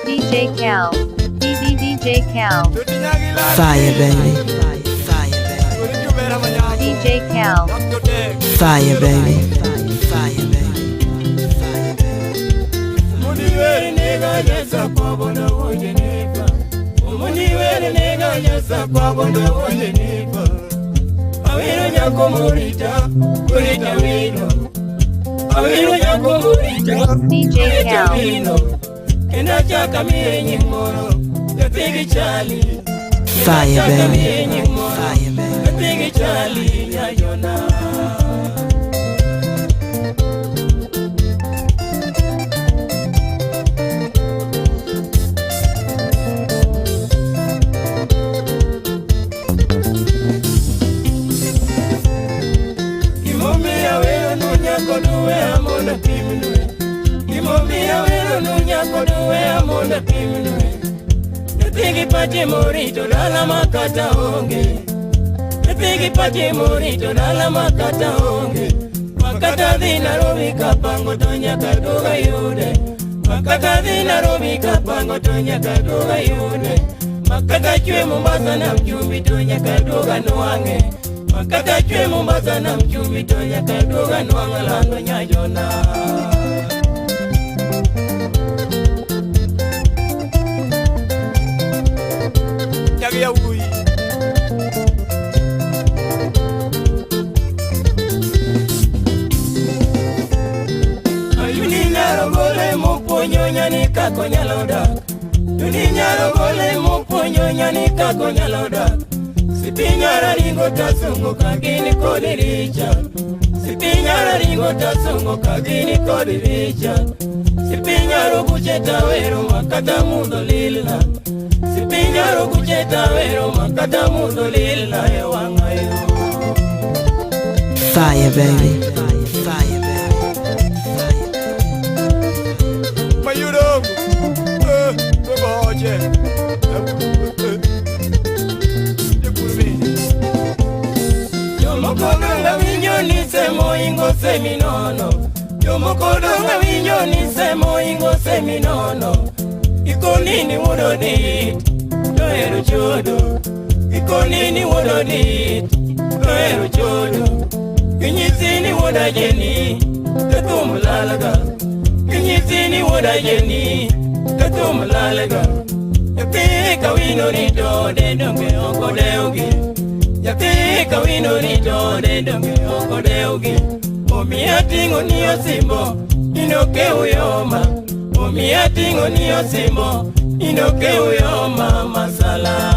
DJ Cal. DJ Cal. Fire, baby. DJ Cal. Fire, baby. Fire, baby. DJ Cal. Fire, baby. Fire, baby. Pache morito dala makata honge. Tegi pache morito dala makata honge. Makata dina robi kapango tonya kadoga yude. Makata dina robi kapango tonya kadoga yude. Makata chwe Mombasa na mchumbi tonya kadoga noange. Makata chwe Mombasa na mchumbi tonya kadoga noanga lando nyajona. Ya wui ayuni nyaro gole moponyo nyani kako nyaloda. Yuni nyaro gole moponyo nyani kako nyaloda. Sipinyara ringo tasungo kagini kodi richa. Sipinyara ringo tasungo kagini kodi richa. Sipinyaro kucheta wero makata mundo lila. Sipinyaro kucheta wero makata mundo lila ewangayo. Fire, baby. Fire, baby. Mayudo, boje. Yomokodonga vinyoni semo ingo seminono. Yomokodonga vinyoni semo ingo seminono. Ikonini wodoni, doero chodo. Ikonini wodoni, doero chodo. Kinyisini wodajeni, tatumulalaga. Kinyisini wodajeni, tatumulalaga. Yakika wino rito, dedonge okodeugi. Yakika wino rito, dedonge okodeugi. Omiatingo niyo simbo, inoke uyoma. Omiatingo niyo simbo, inoke uyoma masala.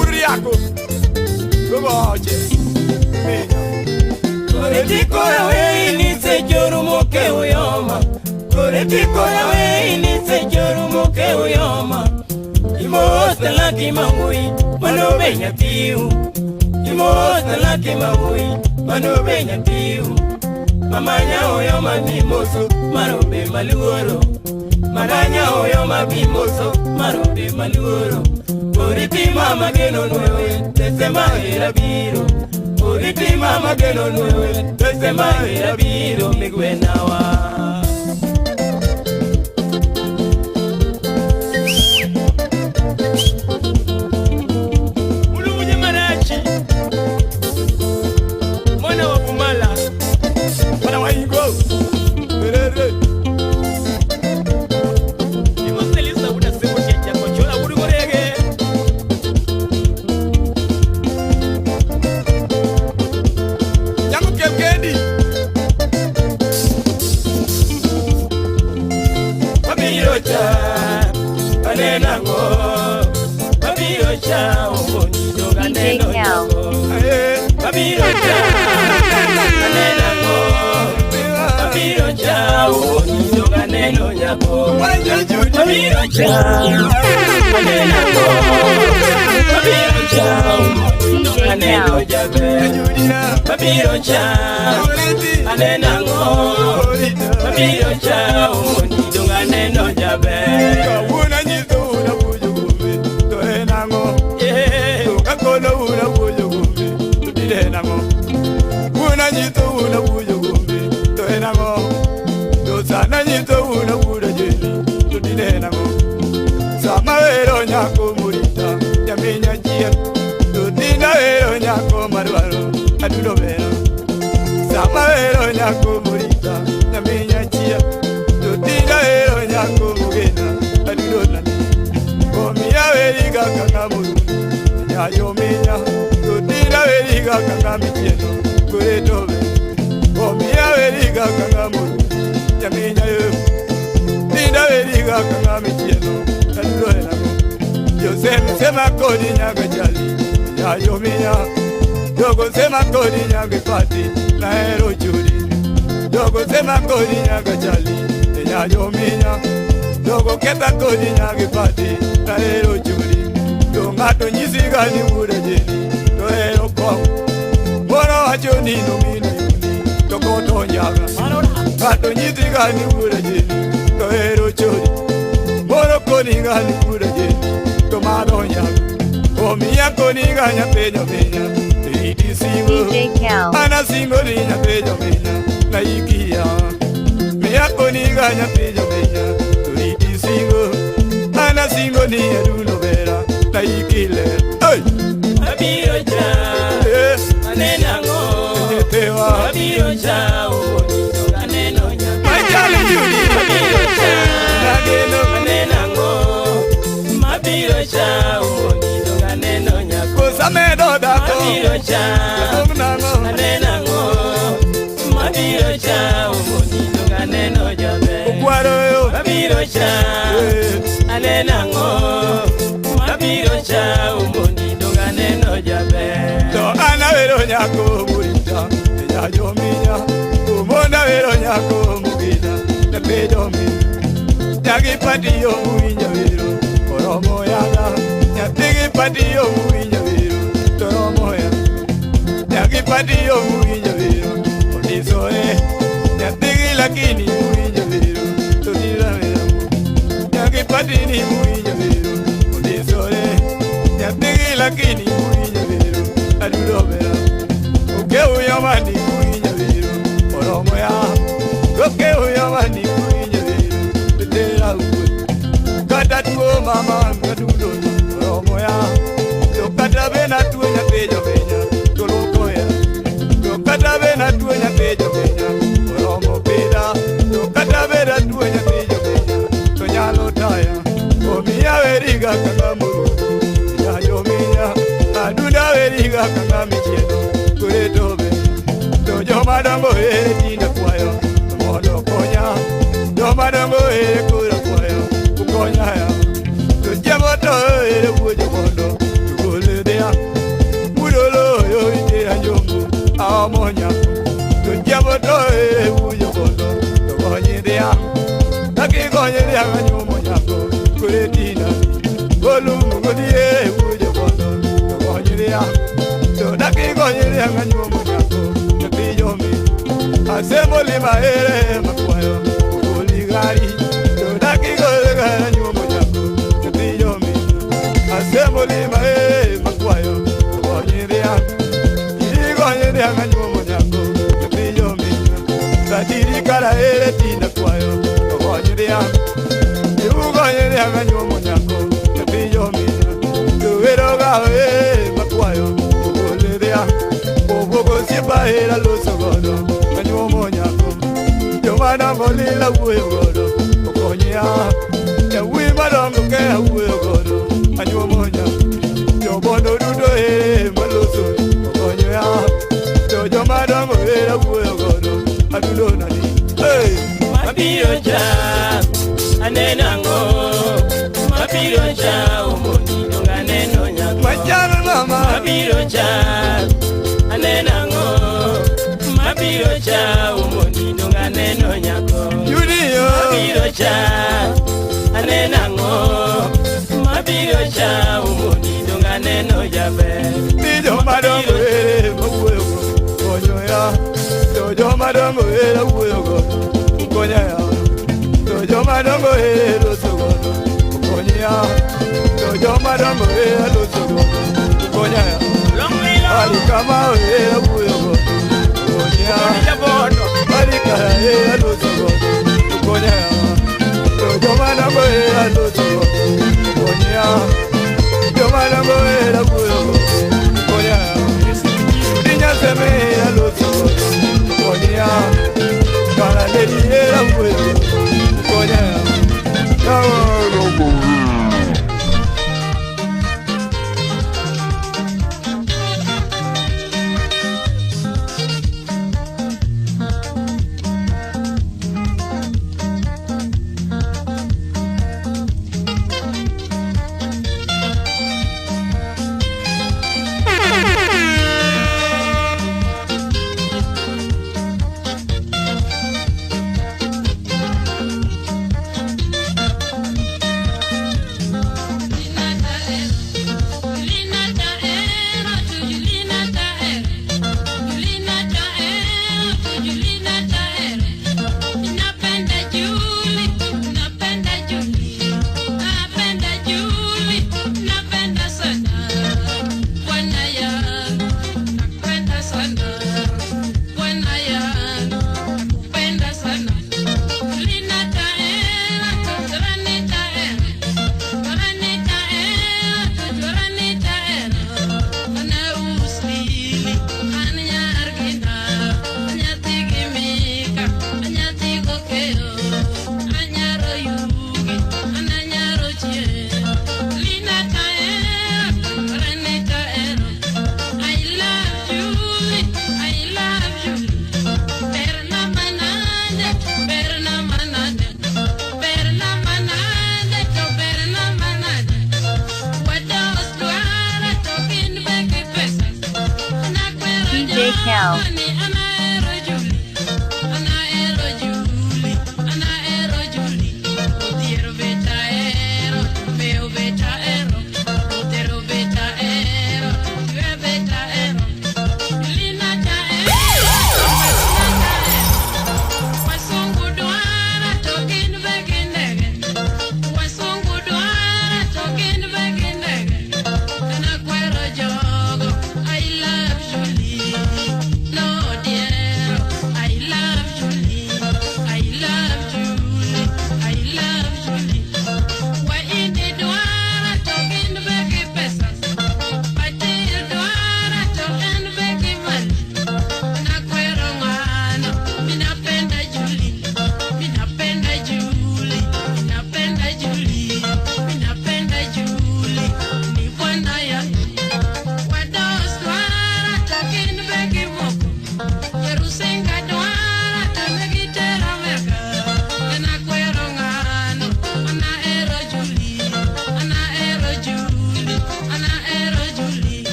Uriako, gogoje, menya. Koretiko ya wei ni sejoru moke uyoma. Koretiko ya wei ni sejoru moke uyoma. Imosta laki mangui, mano benya tiu. Imosta laki mangui, mano benya tiu. Mamanya uyoma bimoso, marobe maluoro. Mamanya uyoma bimoso, marobe maluoro. Oriti mama geno nwewe, tesema hera biro. Oriti mama geno nwewe, tesema hera biro migwenawa. Ulumunye marachi, mwana wa kumala, mwana wa ingo, merere. Imonselisa unasemo checha kochola urugorege. DJ Cal. Yeah. nyito una wujo gombe to enango to sana nyito una wujo jeni to dinenango sama ero nyako murita nyaminya jia to dina ero nyako marwaro adudo bero sama ero nyako murita nyaminya jia to dina ero nyako mugena adudo nani komia veriga kangamuru nyayo minya to dina veriga kangamicheno kuretobe komia veriga kangamuru nyaminya yo dina veriga kangamicheno adudo enako Yosem sema kodi nyaga jali nyayo minya dogo sema kodi nyaga pati na ero churi dogo sema kodi nyaga jali nyayo minya dogo keta kodi nyaga pati na ero churi do ngato nyisiga ni ura jeni to ero ko moro acho ni no mini to koto nyaga ngato nyisiga ni ura jeni to ero churi moro kodi ngani ura jeni to mado nyaga o mia kodi nganya peño peña iti singo DJ Cal. ana singo ni nya peño peña na ikia mia kodi nganya peño peña iti singo ana singo ni aduno vera na ikile hey Abiro cha anenango tewa Abiro cha ubonito ganeno nya majali yuri Abiro cha nageno anenango Mabiro cha ubonito ganeno nya kusamedo dako Abiro cha nango anenango Mabiro cha ubonito ganeno jabe kwaro yo Mabiro cha anenango Mabiro cha ubonito ganeno jabe to ana vero nyako murita nyayo minya umona vero nyako mugina na pedo mi nyagi pati yo muinya vero oromo yaga nyatigi pati yo muinya vero toromo ya nyagi pati yo muinya vero onisoe nyatigi lakini muinya vero todira vero nyagi pati ni muinya vero onisoe nyatigi lakini muinya vero adudo vera ukeu yamani muinya vero oromo ya ukeu yamani muinya vero tedera uwe kata tuo mama ngadudo oromo ya to kata bena tuo nya pejo benya to loko ya to kata bena tuo nya pejo benya oromo peda to kata bena tuo nya pejo benya to nyalo taya omia veriga kangamuru nyayo minya aduda veriga kangamicheno kuretobe to joma dongo ere tina kwayo mondo konya joma dongo ere kura kwayo kukonya ya to jamo to ere wujo mondo tukole dea mudolo yo ite anjongo amonya to jamo to ere wujo mondo tukonye dea taki konye dea anyomo nyako kuretina golungu godie wujo mondo tukonye dea to taki konye dea anyomo nyako pijo mi asemboli maere makwayo oligari to daki gore gara nyumo nyako pijo mi asemboli maere makwayo onyiria igonyiria nyumo nyako pijo mi sadiri kara ere tina kwayo onyiria igonyiria nyumo nyako pijo mi to eroga makwayo oliria obogo sipa era loso godo anyuomo nyako jomadongo lila wuoyo godo okonyia nyawi madongo ke wuoyo godo anyuomo nyako jobondo duto ere maloso okonyia to jomadongo era wuoyo godo adudo nani hey Mabiro cha anenango Mabiro cha ubonito ganeno nya majana mama Mabiro cha anenango Mabiro cha ubonito ganeno nyako Junior Mabiro cha anenango Mabiro cha ubonito ganeno jabe jomadongo ere wuoyo godo okonyia to jomadongo era wuoyo godo konya ya to jomadongo ere loso godo okonyia to jomadongo ere loso godo konya ya ali kama ere wuoyo godo okonyia era luto Konya Jomana mo era kuyo Konya Dinya seme era luto Konya Kala lady era kuyo Konya DJ Cal. No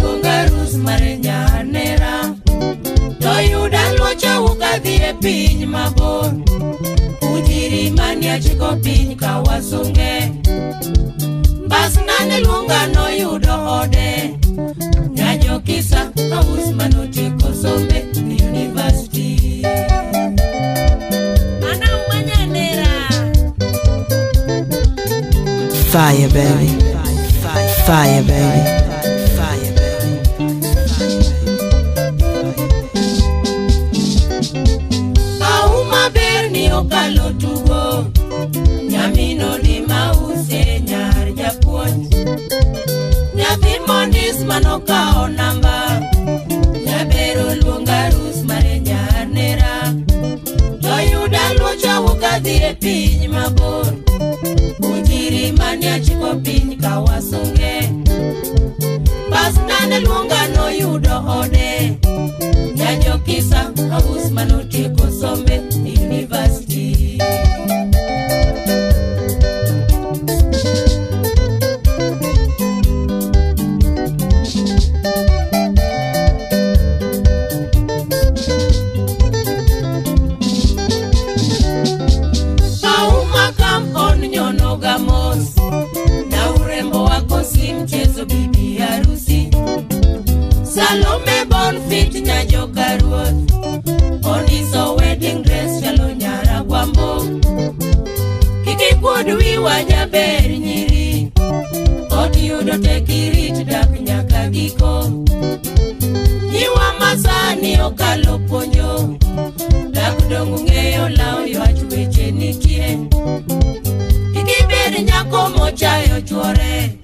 luonga rus mare nyanera. Toyuda luocha wuka dhi e piny mabor. Ujiri mani achiko piny kawasunge. Bas nane luonga noyudo ode. Nyajo kisa aus manotiko sombe ni university. Mana umanyanera. Fire, baby. Fire, baby. Fire, baby. Auma berni okalo tugo. Nyamino di mause nyar japuonj. Nyathi mondis manokao namba. Nyabero luonga rus mare nyanera. Toyuda luocha wuka dhi e piny mabor. Ujiri mani achiko piny kawasunge. Bas nane luonga noyudo ode. Nyajo kisa aus manotiko sombe university. Auma kam on nyono gamos. Na urembo wako si mchezo bibi harusi. Salome Bonfit nyajo karuoth. Ondiso wedding dress chalo nyara gwambo. Kiki kuod wiwa jaber nyiri. Otiyudo tekirit dak nyaka giko. Nyiwa masani okalo ponyo. Dak dongu ng'eyo lao ywach weche nitie. Kiki bed nyako mochayo chwore.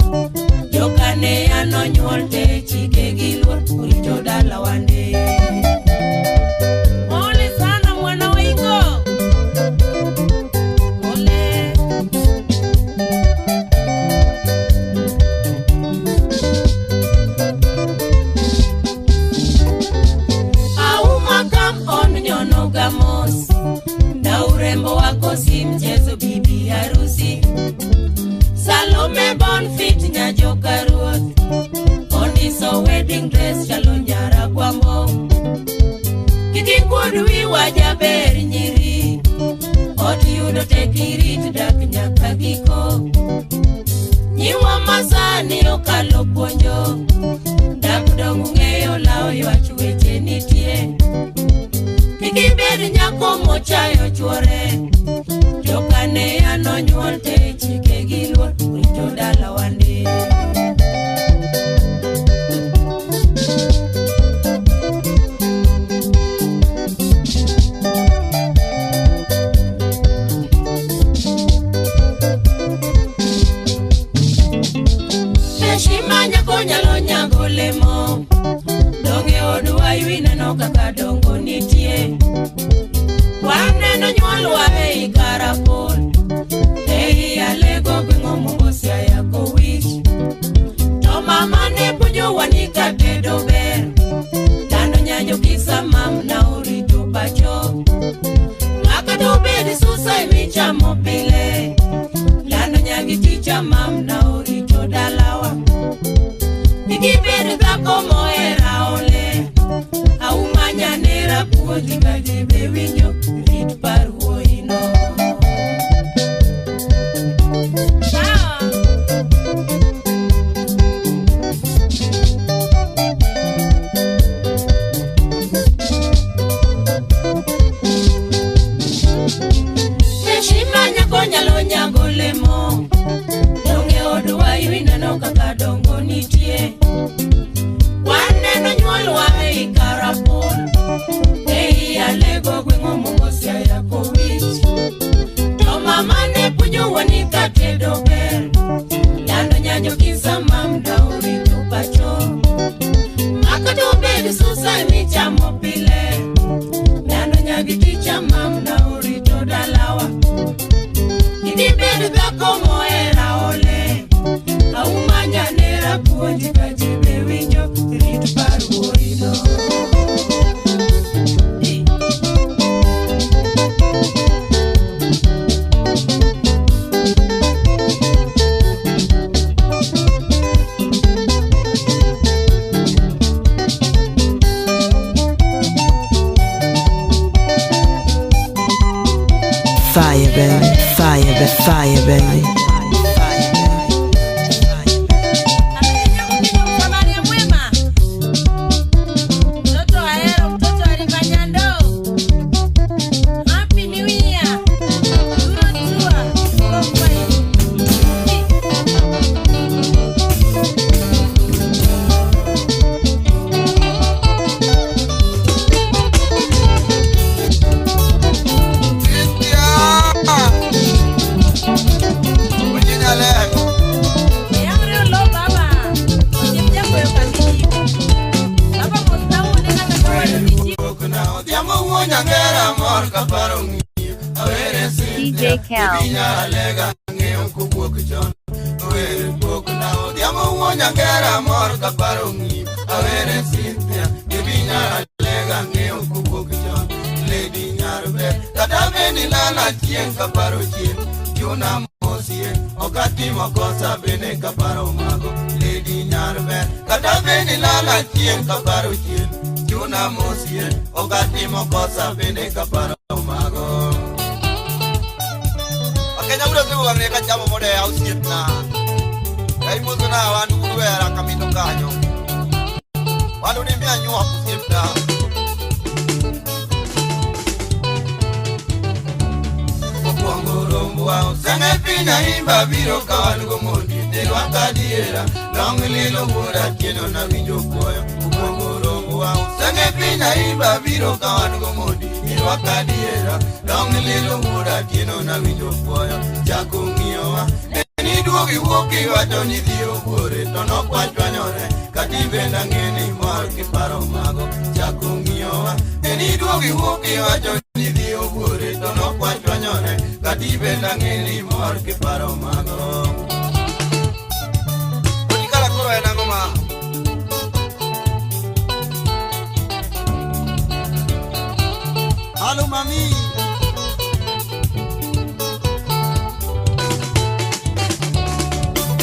Jokane anonyuol te chike giluor urito dala wande. Ole sana mwana wingo. Ole. Auma kam on nyono gamos. Na urembo wako si mchezo bibi harusi. Salome Bonfit nyajo karuoth. Ondiso wedding dress chalo nyara gwambo. Kiki kuod wiwa jaber nyiri. Otiyudo tekirit dak nyaka giko. Nyiwa masani okalo puonjo. Dak dongu ng'eyo lao ywach weche nitie. Kiki bed nyako mochayo chwore. Jokane anonyuol te chike giluor urito dala wande. Heshima nyako nyalo nyago lemo. Donge odwa ywineno kaka dongo nitie. Waneno nyuolwa ei karapol. Ei alego gweng'o Mombasa yako wich. To mama ne puonjo wanika tedo ber. Tando nyanyo kisa mam na orito pacho. Ng'aka to bed susa michamo pile. Lando nyagi ticha mam na orito dalawa. Iki bed dhako mohera ole. Auma nyanera puonji ka jibe winjo rit paruo ino. Heshima nyako nyalo nyago lemo. Donge odwa ywineno kaka dongo nitie. Waneno nyuolwa ei karapol. Ei alego gweng'o Mombasa yako Fire, baby. Fire, fire, baby. DJ Cal. Okati makosa bene kaparo mago Lady Nyarbe kata bene lala tien kaparo tien Juna mosie okati makosa bene kaparo mago Akenya udah tuh mereka jamu mode ausiet na Kai mutu na wandu kuwera kamino kanyo Wandu ni mia nyua kusiet na Sanga pina imba biro kawalugo mondi Delu akadiera Longi lilo mura kieno na winjo koyo Ukongoro mwa Sanga pina imba biro kawalugo mondi Delu akadiera Longi lilo mura kieno na winjo koyo Chako ngiowa Neni duogi woki wato nidhiyo bore Tono kwa chwanyore Katibenda ngeni mor kiparo mago Chako ngiowa Neni duogi woki wato nidhiyo bore Tono kwa chwanyore Katibenda ngeni mor kiparo mago Unikala kuro ena ngoma Halo mami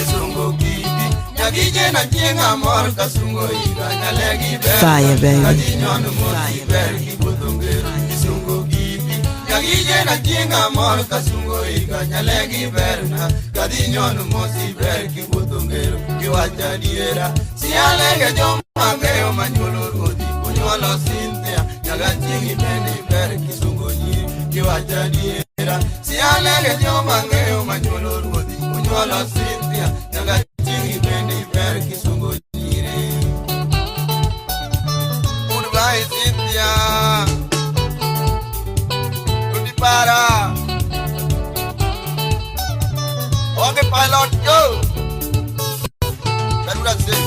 Esungo kiti Nyagije na jenga mor kasungo iga Nyalegi bel Fire, baby. Kadinyonu mosi bel kibutungero Esungo kiti Nyagije na jenga mor kasungo iga Nyalegi berna Kadinyonu mosi bel kibutungero Kiwacha diera Sialege jomangeo manyulo rodi Kunyolo Cynthia Nyagachingi beni bel kisungo nyiri Kiwacha diera Sialege jomangeo manyulo rodi Kunyolo Cynthia Nyagachingi beni bel kisungo nyiri Goodbye Cynthia Para Okay pilot go Darurat sih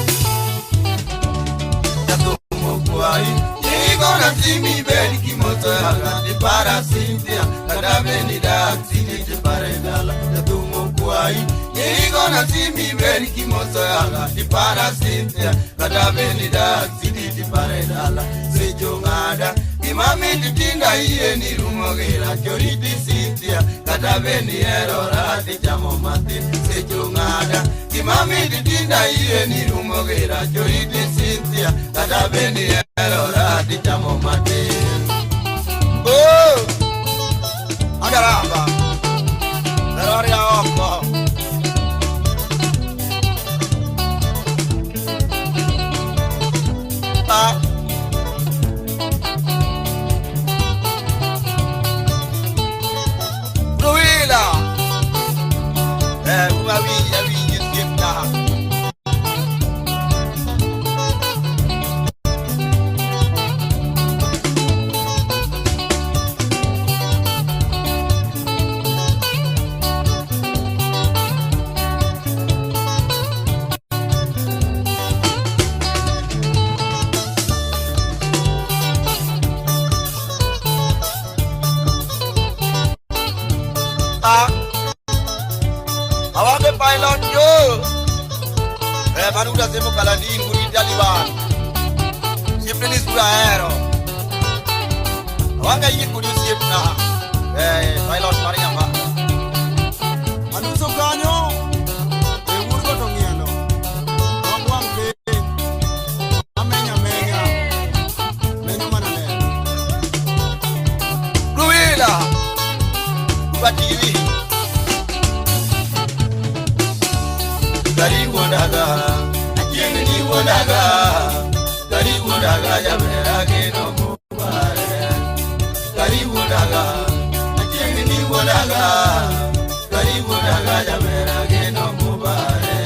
Jatuh mokuai You gonna see me bedi kimoto yaga Di para Cynthia Kada beni dak sini di paredala Jatuh mokuai You gonna see me bedi kimoto yaga Di para Cynthia Kada beni dak sini di paredala Sejo ngada Imami titinda iye ni rumogera Choriti Cynthia Kata beni erora Di jamo mati Sejo ngada Imami titinda iye ni rumogera Choriti Cynthia Kata beni erora Di jamo mati Oh Agaramba Erora ya oko Ah Awake pilot yo Manuda semo kalandin Guri Taliban Siempre ni sura aero Awake ingin kudu siap na Pilot mari yang pak Manu sokanyo Urgo tongiano Wang ke Amenya menya Menya mana le Ruila ya vera que no mubare. Karibu daga, ajemi ni daga. Karibu daga ya vera que no mubare.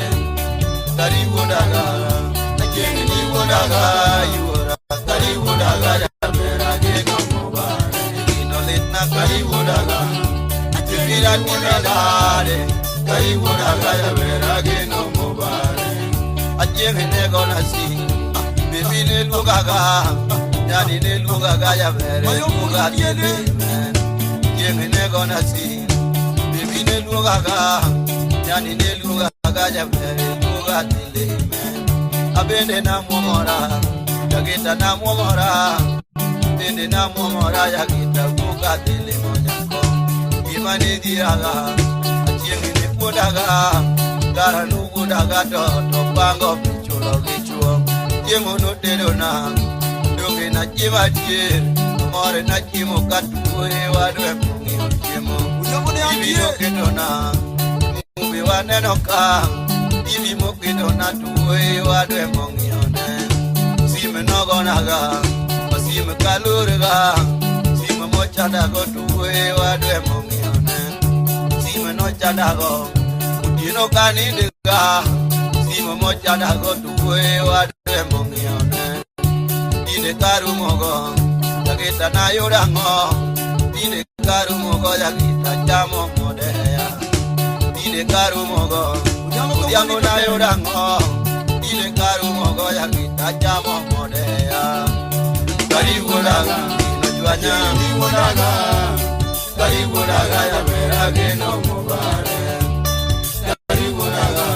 Karibu daga, ajemi ni daga. Yura karibu daga ya vera que no mubare. Ino letna karibu daga, ajemi ni daga. Karibu daga ya vera que no mubare. Ajemi ne gona si. Baby ne lugaga, yani ne lugaga ya vere lugaga tele men. Jemi ne gona si. Baby ne lugaga, yani ne lugaga ya vere lugaga tele men. Abende na momora, yakita na momora. Abende na momora yakita lugaga tele monyako. Imani diaga, jemi ne podaga, gara lugaga to bango pichulo kichuo. Jemo no telona, doge na jema tier, more na jemo katuwe wadwe pungi jemo. Ibi no ketona, mubi wanenoka, ibi mo ketona tuwe wadwe pungi one. Sime no gonaga, sime kalurega, sime mo chadago tuwe wadwe pungi one. Sime no chadago, udino kanindega. Simo moja dago tuwe wadwe mongione. Dine karu mogo, yakita na yurango. Dine karu mogo yakita chamo modea. Dine karu mogo, udiango na yurango. Dine karu mogo yakita chamo modea. Karibu daga, inajuanya karibu daga. Karibu daga ya vera que no mubare. Karibu daga.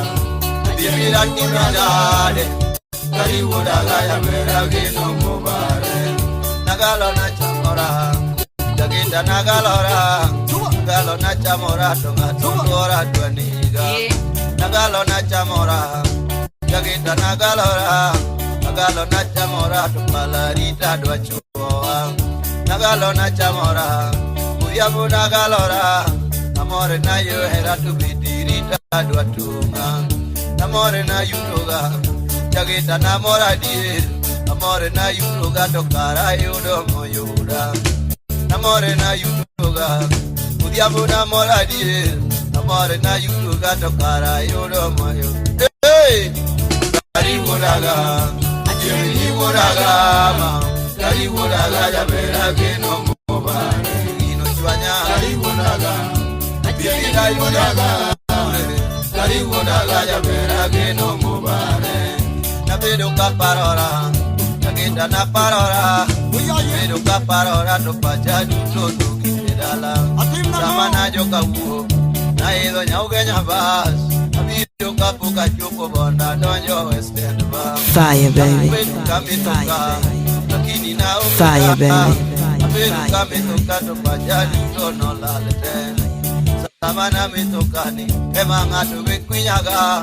Mira que me dale, karibu daga ya vera que no mubare. Nagalo na chamora, yakita nagalora. Nagalo na chamora, tonga tongora tuaniga. Nagalo na chamora, yakita nagalora. Nagalo na chamora, tumpalarita dua chua. Nagalo na chamora, uyabu nagalora. Amore na yo era tu bidirita dua tunga. Amore na yuroga, jagita na mora dir. Amore na yuroga tokara yudo moyura. Amore na yuroga, udiabu na mora dir. Amore na yuroga tokara yudo moyura. Hey, karibu daga, ajemi daga, karibu daga ya vera que no mubare. Ino chuanya karibu daga, ajemi daga. Karibu daga ya vera que no mubare. Na pedo kaparora, yakita na parora. Pedo kaparora to pachadu to kidala. Sama na joka uo, na ido nyauge nyabas. Pedo kapuka chupo bonda donjo western ba. Fire baby, Pedo kamitoka, lakini na uka. fire baby. Pedo kamitoka to pachadu to no lalete. Samana mitokani, ema ngatu wikwinyaga.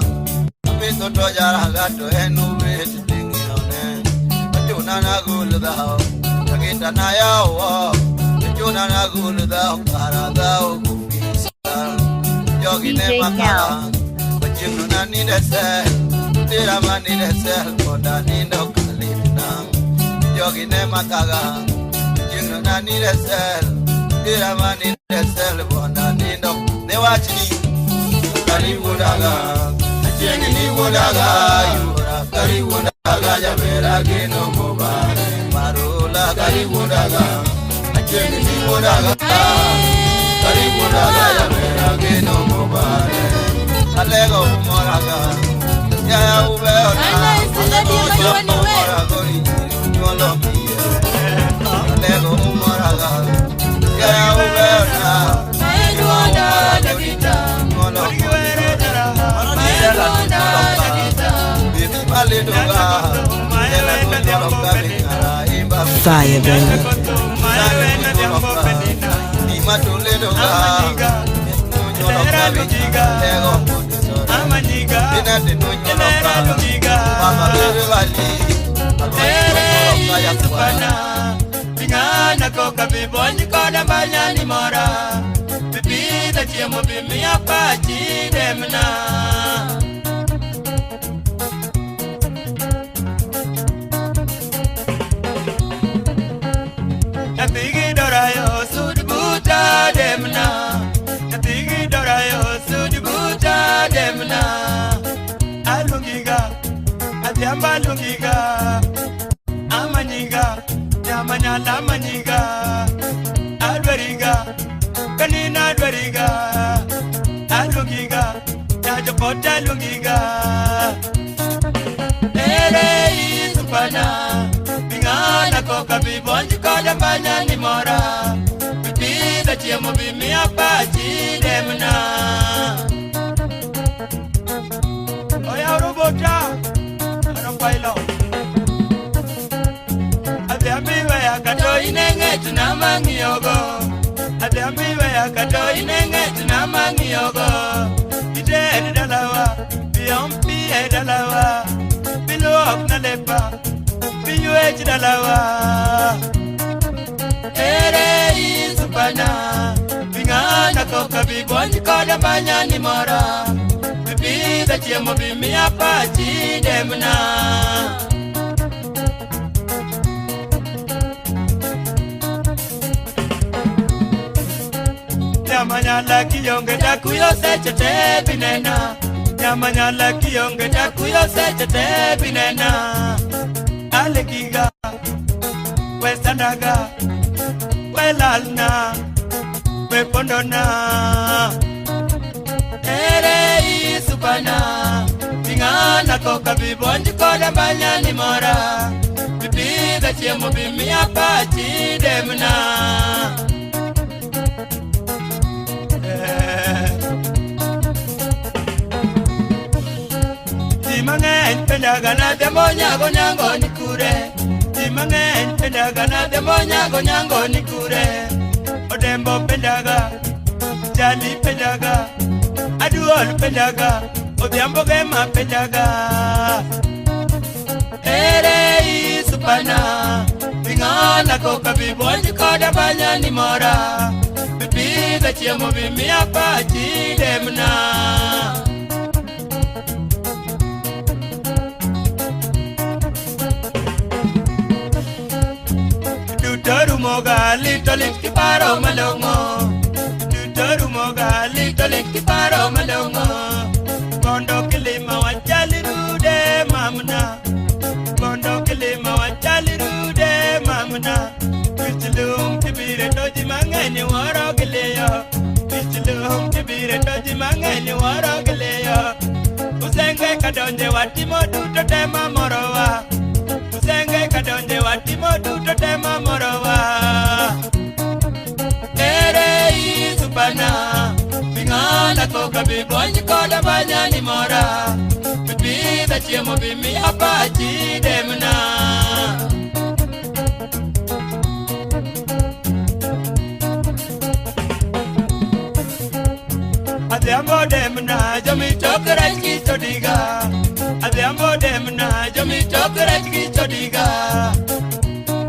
Mito tojara gato enu weti tingione. Achuna na guludao, yakita na yawo. Achuna na guludao, karadao kufisa. Yogi ne makala, wachinu na nidese. Tirama nidese, koda nindo kalina. Yogi ne makaga, wachinu na nidese. Tirama nidese, koda nindo. Ne wachini, karibu daga. Ajemi ni daga, yura karibu daga ya vera que no mubare. Parola karibu daga, ajemi ni daga. Karibu daga ya vera que no mubare. Alego moraga, ya ubeona. Alego moraga ni nyolo mie. Alego moraga, ya ubeona. Fire baby. Bingana koka bibonyi koda banyani mora. Bibida chiemo bimi apachi demna. Ayamba lungiga Amanyiga Yamanyala manyiga Alweriga Kanina alweriga Alungiga Yajapota lungiga Ere isupana Bingana koka bibonji koda banya ni mora Bibida chiemo bimi apachi demna Oya robota Arampailo Ade ambiwe ya kato inenge tunamangi yogo Ade ambiwe ya kato inenge tunamangi yogo Ide edalawa Biyompi edalawa Biluok na lepa Biyu edalawa Ere isupana Bingana koka bibonji koda banya ni mora Bibida chiemo bimi apachi demna Yamanyala kiyonge takuyo sechete binena Yamanyala kiyonge takuyo sechete binena Alekiga Westandaga Welalna Wepondona Ere isupana Bingana koka bibonji koda banya ni mora Bibida chiemo bimi apachi demna Timangen pendagana demonya gonyango nikure Timangen pendagana demonya gonyango nikure Odembo pendaga Jali pendaga Aduol pendaga Obiambo gema pendaga Ere isupana Bingana koka bibonji koda banya ni mora Bibida chiemo bimi apachi demna Dutoru moga little litki paro malongo Dutoru moga little litki paro malongo Bondo kilima wajali rude mamna Bondo kilima wajali rude mamna Wichilum tibire doji mangeni waro gileyo Wichilum tibire doji mangeni waro gileyo Usenge kadonje watimo duto tema morowa Usenge kadonje watimo duto tema morowa Ere isupana Bingana koka bibonji koda banya ni mora Bibida chiemo bimi apachi demna Adhiambo demna jomi tokrach ki chodiga Adhiambo demna jomi tokrach ki chodiga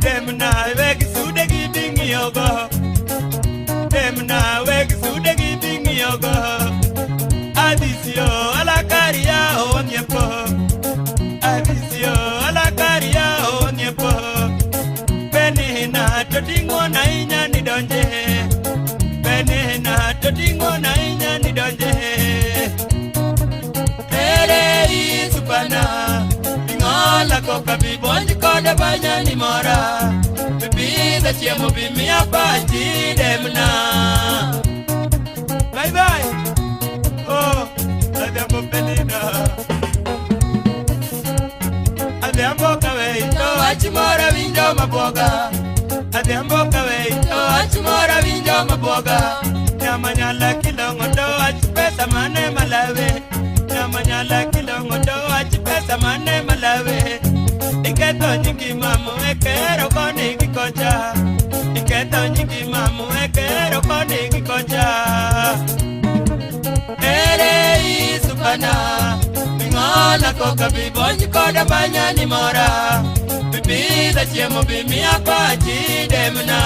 Demna wegi sude gi bingi yogo Demna wegi sude gi bingi yogo Adisio alakaria onyepo Adisio alakaria onyepo Benina totingo na inya ni donje Benina totingo na inya ni donje Ere isupana Bingola koka bibonji koda banya ni mora Bibida chiemo bimi apachi demna Bye bye Oh, adhiambo Benina Adhiambo kaweito achimora winjo maboga Adhiambo kaweito achimora winjo maboga Nyamanyala kilongo do achipesa mane malawe Nyamanyala kilongo do achipesa mane malawe Iketo nyingi mamu ekero koni kikocha Iketo nyingi mamu ekero koni kikocha Ere isupana Bingana koka bibonji koda banya ni mora Bibida chiemo bimi apachi demna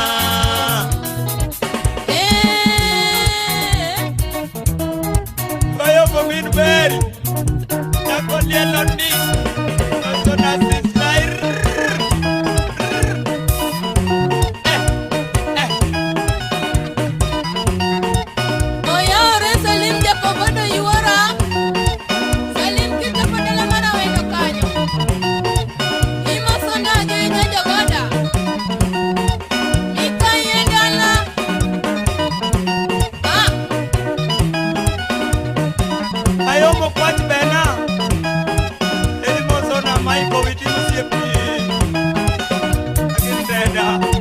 Oyo bomin beri Nako lielo ni Noso nasi slair Salim kita pada lamara wendo kanyo Muda.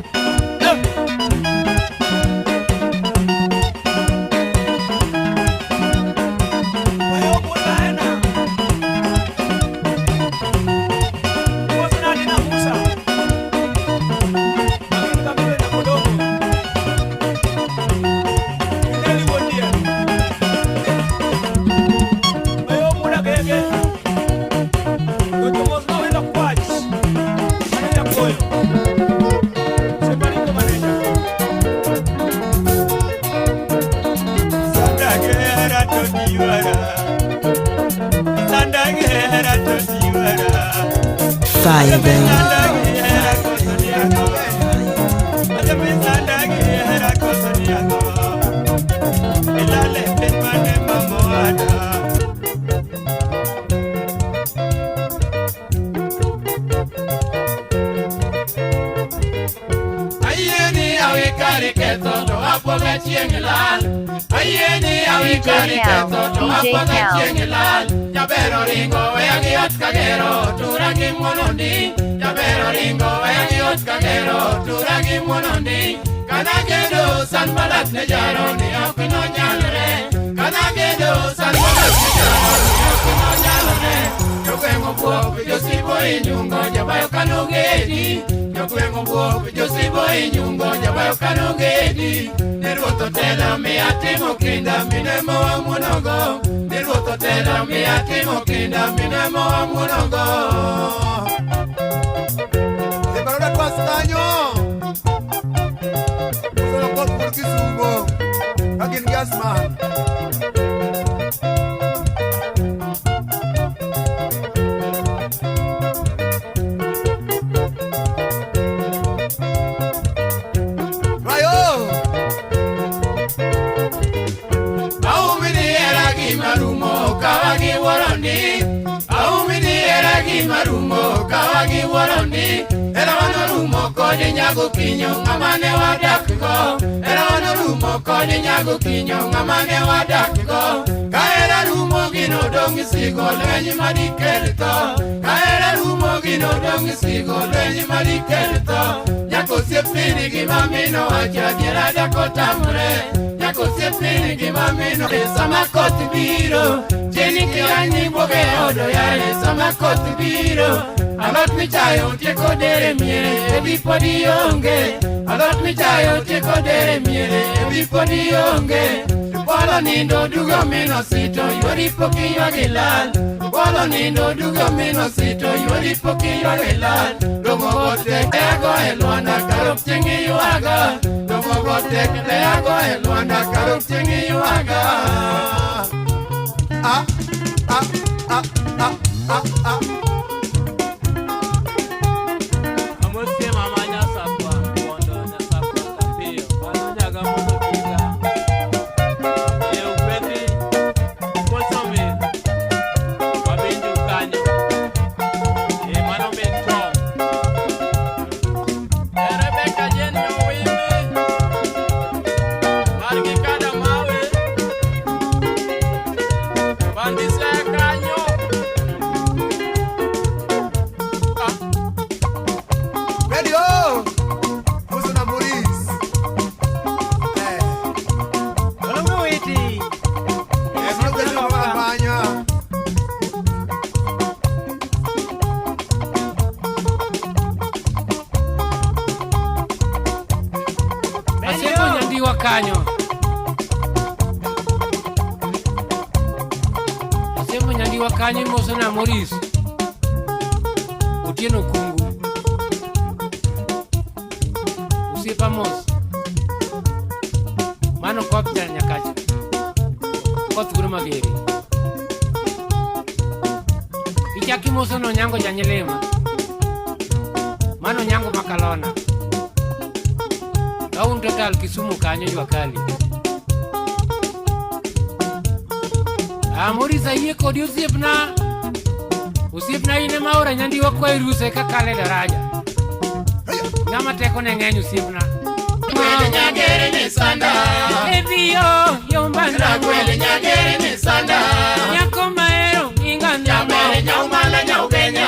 Fire, baby. Jabero ringo weagi otkagero turagi monondi Jabero ringo weagi otkagero turagi monondi Kanagedo san balat ne jaro ni okino nyalre Kanagedo san balat ne jaro ni okino nyalre Yokwengo buok josibo inyungo jabayo kanogedi Yokwengo buok josibo inyungo jabayo kanogedi Niruto tela mi atimo kinda minemo wa munogo Niruto tela mi atimo kinda minemo wa munogo Se paró de Castaño. Solo por Kisumo. Again, gas man. Marumo kawagi warondi era wanorumo kode nyago kinyo ngamane wadakgo era wanorumo kode nyago kinyo ngamane wadakgo kaera rumo gino dongi sigo lenyi madikelto kaera rumo gino dongi sigo lenyi madikelto nyako sepini gimamino acha diera dakotamre nyako sepini gimamino sama koti biro jeni kiani boge odo yare sama koti biro alot michayo tieko dere miere ebi podi onge alot michayo tieko dere miere ebi podi onge Bolo nindo dugo mino sito yori poki yori lal Bolo nindo dugo mino sito yori poki yori lal Domo bote ego elwana karup tingi yuaga Domo bote ego elwana karup tingi yuaga Ah, ah, ah, ah, ah, ah. Kanyo Asemo nyandi wa kanyo moso na Moris Utieno kungu Usipa mos Mano kopta nyakacha Koth guru magiri Ichaki moso no nyango janyelema Mano nyango makalona Kaun total Kisumu kanyo jwa kali Morisa iye kodi Usiepna ine maora nyandi wakwa iruse kakale daraja Ngama teko ne ng'eny usiepna Kwele nyagere ni sanda Eviyo yombanda Kwele nyagere ni sanda Nyako maero inganda Nyamere nyaumala nyaubenya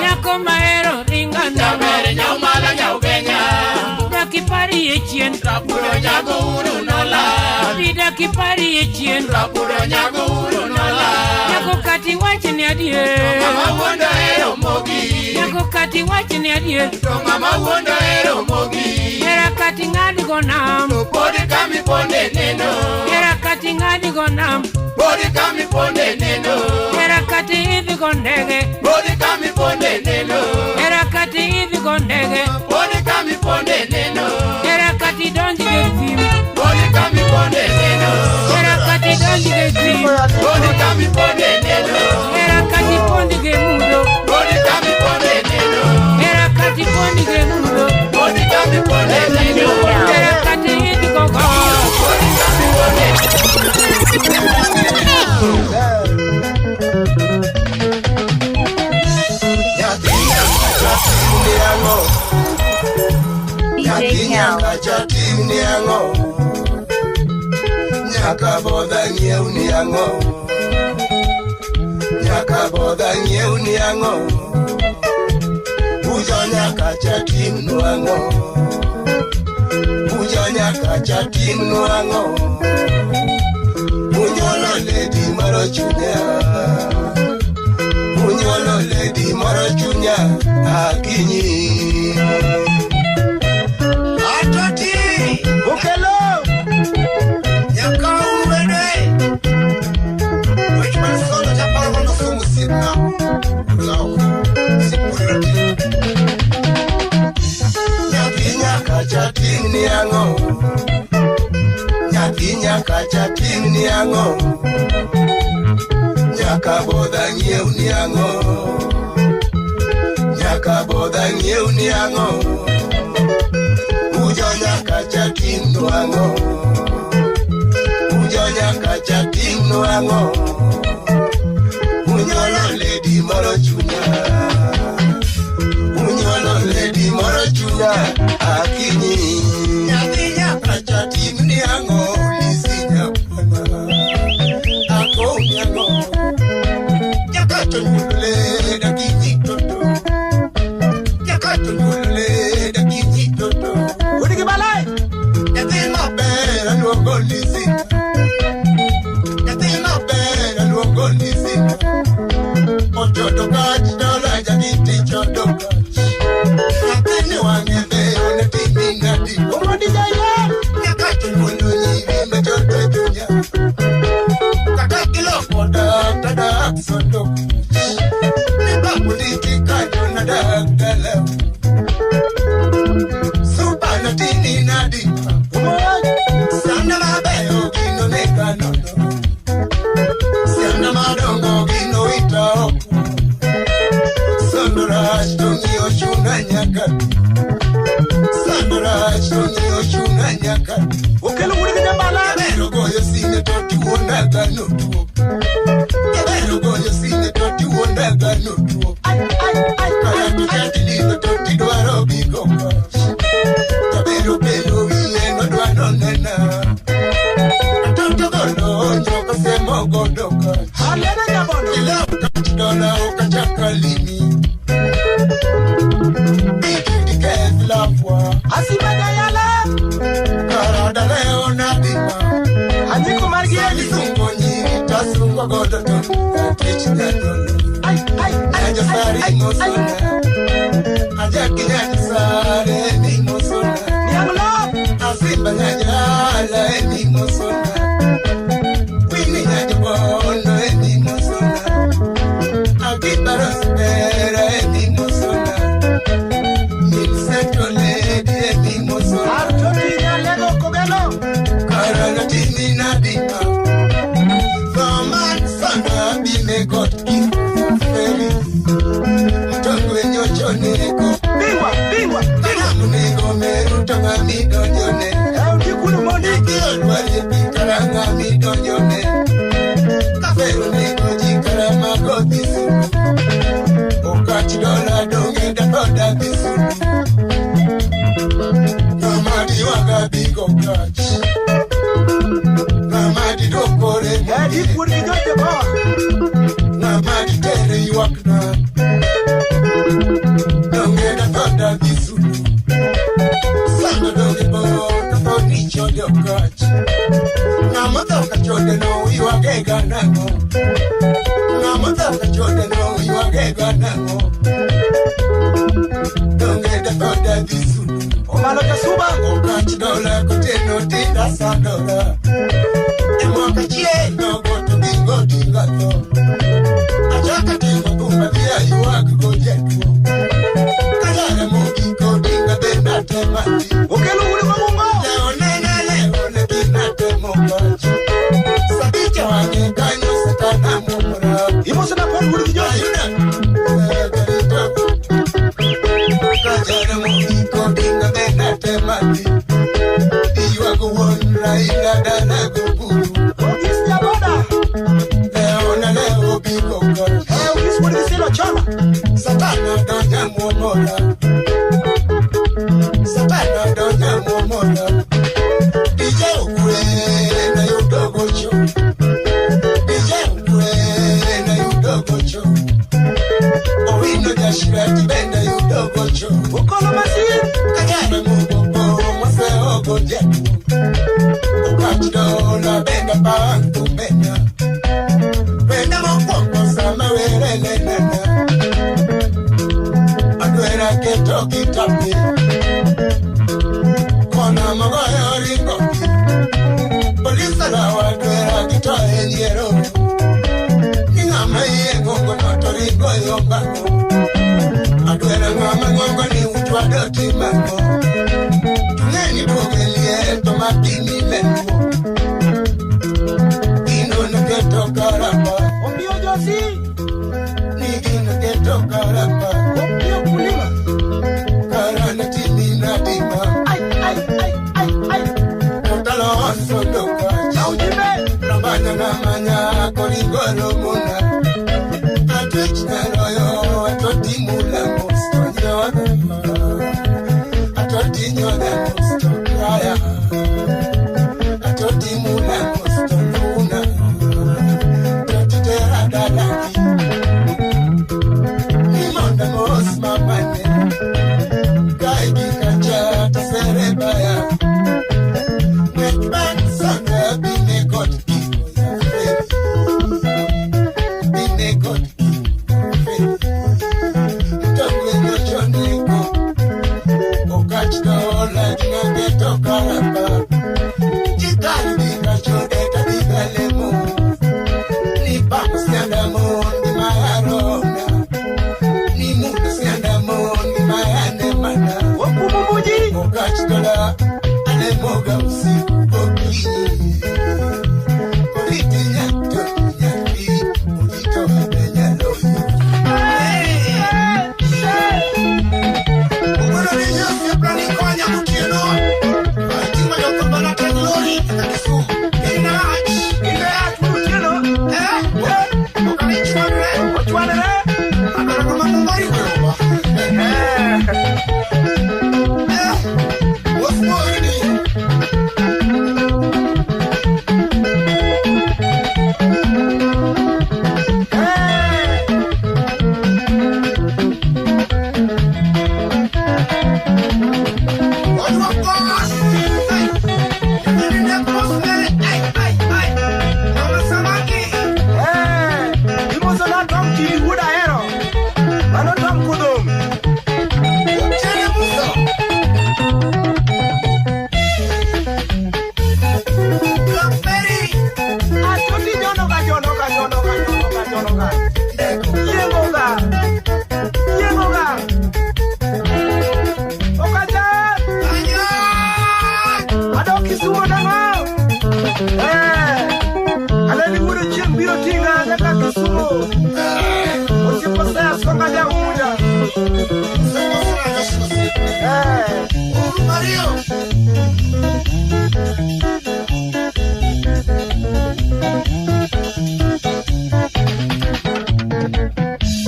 Nyako maero inganda Nyamere nyaumala nyaubenya nyago uru nola. Vida kipari echien Rapudo nyago uru nola. Nyako kati wache ni adie Mama wonda ero mogi. Nyako kati wache ni adie Mama wonda ero mogi. Era kati ngadi gonam Bodi kami ponde neno. Era kati ngadi gonam Bodi kami ponde neno. Era kati hivi gondege Bodi kami ponde neno. Era kati hivi gondege Bodi kami ponde neno. Era kati donji gezim Bodi kami ponde neno. Era kati donji gezim Bodi kami ponde neno. Era kati pondi gemudo Bodi kami ponde neno. Era kati pondi gemudo Bodi kami ponde neno. Era kati hivi gogo Bodi kami ponde neno. DJ Cal. Chatim ni ango. Nyaka boda nyeu ni ango. Nyaka boda nyeu ni ango. Ujo nyaka chatim nu ango. Ujo nyaka chatim nu ango. Ujo lo lady maro chunya. Ujo lo lady maro chunya. Akinyi. Ukelo Nyaka uwede Which man son of Japan on the film Sipna Lao Sipurati Nyaki nyaka chating ni ango Nyaki nyaka chating ni ango Nyaka boda nyeu ni ango Nyaka boda nyeu ni ango Ujo nyaka chatim no ango. Ujo nyaka chatim no ango. Unyolo lady moro chunya. Unyolo lady moro chunya. Akinyi. Nyaki nyaka chatim ni ango. Lisi nyapana. Ako nyango. Nyaka chonyule dakinyi toto. Nyaka chonyule dakinyi toto. Don't get a thunder, this chode okach Namata kachode no you are ganango Namata kachode no you are ganango Don't get the thought that this Omalo kasuba okach dola koteno tinda sandola Emoka chie no go to bingo dingato Achaka tingo tumba via you are go jetu Kajara mogi go dinga benda temati Okelo ule mamungo Leo ne kina temokachi Sabicha wake kanyo satana mumura Imo sana ponu uli kijosi Kajara mogi go dinga benda temati Iwa kuwonra ila dana kuburu Ogisi ya boda Leo biko kachi Ogisi wadi kisilo chama Satana donya mumura Satana donya mumura DJ ukwe na yudogo cho DJ ukwe na yudogo cho Owino jashira tibenda yudogo cho Ukolo masi Kajana mugogo mwase ogo jetu Ukachido na benda pangu menya Benda mokoko sama werele nena Adwera keto kitapi Kona magoyo ringoki Polisa la wadwera kito enyero Ningama iye ngongo noto ringo yombako Adwera ngama ngongo ni utwa doti mango Tungeni tugelie tomatini lengo Ino nuketo karamba Ombio josi Nigi nuketo karamba Ombio kulima Karana tini na dima Ay Totalo onso doka Chaujime Rabanya na manya Korigoro muna Atwich na royo Atoti mula mosto nyona Atoti nyona mosto kraya Atoti mula mosto luna Atoti tera dalaki Nimonda mos mamane Kaigi kacha taserebaya Mekban sanga bine got kiko ya feli Bine got kiko ya feli Tangwe no choneko Okachka ola jina geto karamba Jikari bika chode kabika lemo Ni papu sianda mo ni maharona Ni muka sianda mo ni mayane mana Wakumumuji Okachka Moga usiku kokini Koriti nyato nyaki Ulito habenya loyo Ugono ni nyasi plani konya mutieno Altima yoko banata glory Kakisu Ina ach mutieno Okani chwane Ochwane Akara kama mungari wewa What's more in it?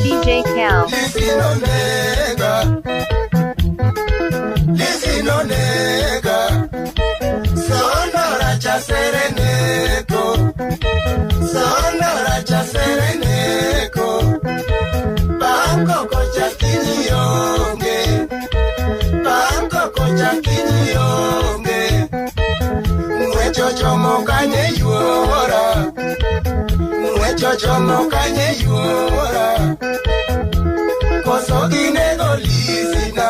DJ Cal. chochomo kanye yuora, we chochomo kanye yuora. Kosogine go lisina,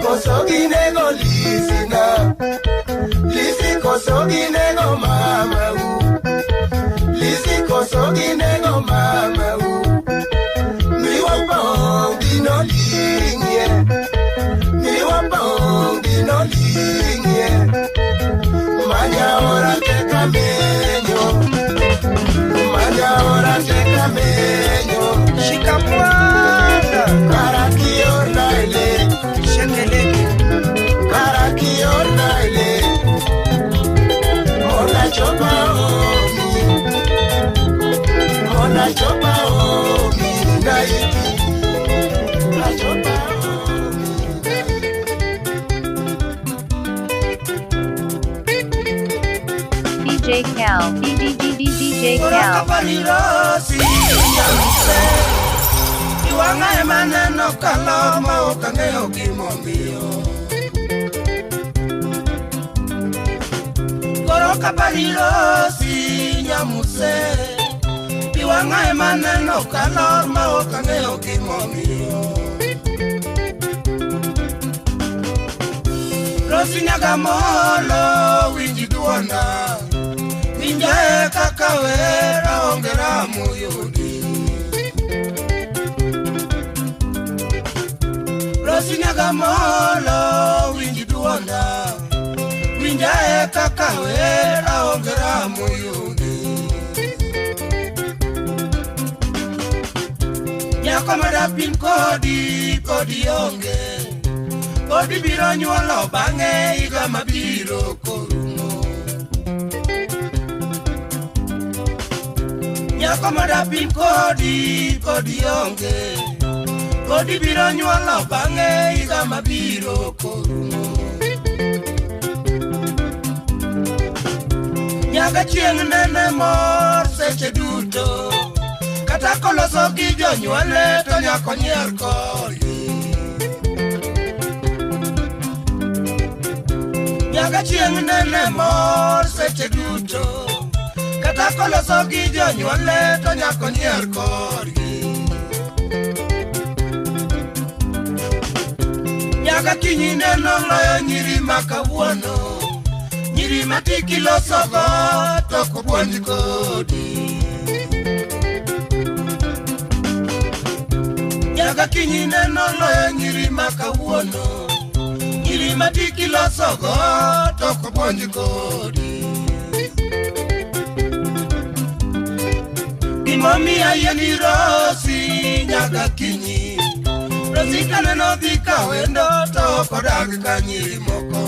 kosogine go lisina, lisi kosogine go mama u, lisi kosogine go mama u. Mi wapong dino lingye, mi wapong dino lingye. Manya ora te kamenyo, manya ora te kamenyo. Shikamwanda karakior naile, shekeleke karakior naile. Mona chopa omi, mona chopa omi naiki, mona chopa omi naiki. DJ Cal. DJ Cal. Kapanirosi nyamse, iwanga emaneno kaloma okang'eyo gimomiyo. Koro kapanirosi nyamse, iwanga emaneno kaloma okang'eyo gimomiyo. Rosi nyagamolo winji duona, Injae kakawera ongera muyudi. Rosi nyagamolo winji duonda, Injae kakawera ongera muyudi. Nyako madapin kodi onge, kodi biro nyuolo bang'e higa mabiro korumo. Nyako madapin kodi onge, kodi biro nyuolo bang'e higa mabiro korumo. Nyaka chieng' nene mor seche duto, kata koloso gi jonyuole to nyako nyier kodgi. Nyaka chieng' nene mor seche duto, kata koloso gi jonyuole to nyako nyier kodgi. Nyaka kinyi neno loyo nyiri makawuono, nyiri matiki losogo to kobuonj kodi. Nyaka kinyi neno loyo nyiri makawuono, nyiri matiki losogo to kobuonj kodi. Mami ayeni Rosi nyaka kinyi, Rosi kaneno dhika wendo to kodag kanyiri moko.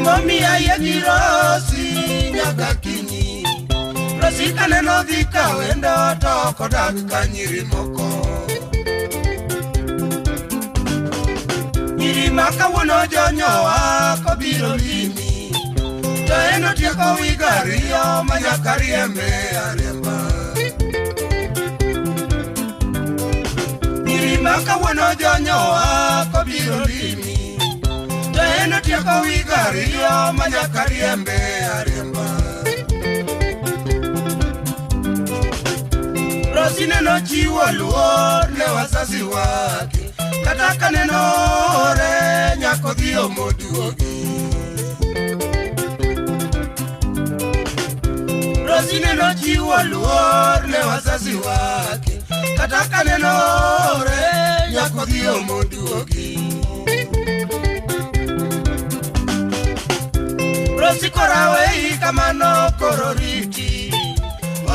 Mami ayeni Rosi nyaka kinyi, Rosi kaneno dhika wendo to kodag kanyiri moko. Nyiri makawuono jonyowa kobiro limi, to eno tieko wigariyo manyaka riembe ariemba. Nyiri makawuono jonyowa kobiro limi, to eno tieko wigariyo manyaka riembe ariemba. Rosi neno chiwo luor ne wazazi wake, kata kaneno ore nyako dhiyo moduogi. Rosi neno chiwo luor ne wazazi wake, kata kaneno ore nyako dhiyo moduogi. Rosi korawei kamano koro riti,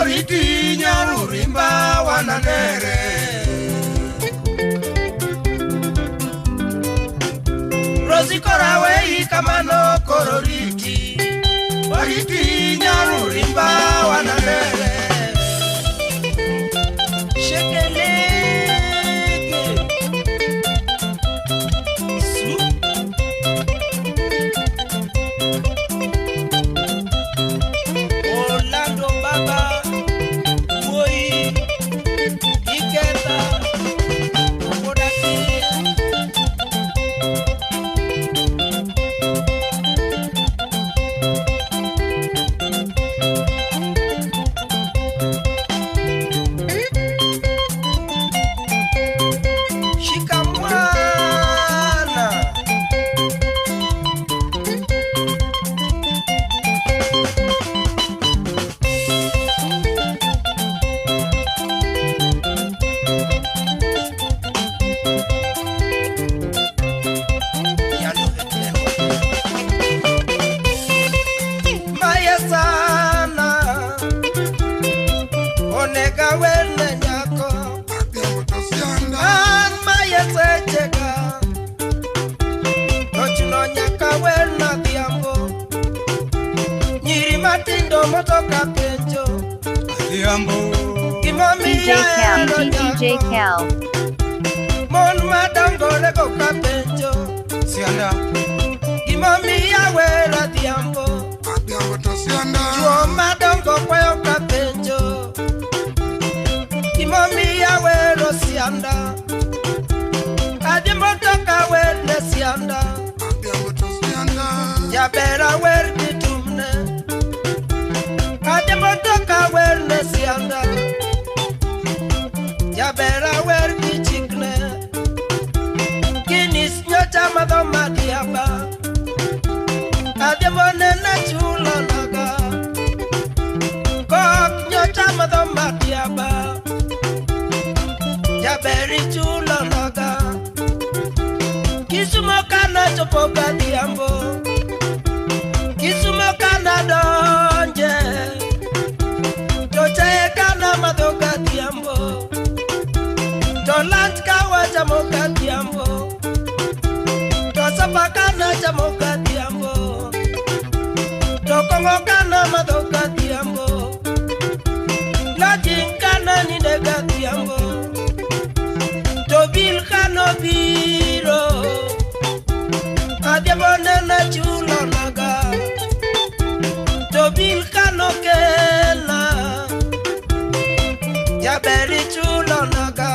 oriti nyarurimba wananere. Rosi korawei kamano koro riti, oriti nyarurimba wananere. Shekeleke Orlando Baba Moi Iketa Kodaki motoka penjo Adhiambo DJ Cal, DJ Cal. mon madongo rego ka penjo Sianda gimomiyo awero adhiambo Adhiambo to sianda chuo madongo kwayo ka penjo gimomiyo awero sianda adhiambo to ka werne sianda Adhiambo to sianda jaber awer gitumne adhiambo to ka werne sianda jaber awer gichikne kinis nyocha madho madiaba adhiambo nene chulo naga kok nyocha madho madiaba jaberi chulo naga Kisumo kana chopo kadhiambo Kisumo kana donje Chochae kana madho kadhiambo To lunch kawa chamo kadhiambo To sapa kana chamo kadhiambo To kongo kana madho kadhiambo Lodging kana ninde kadhiambo To bil kano biro Adhiambo nene chulo naga To bil kano kela Jaberi chulo naga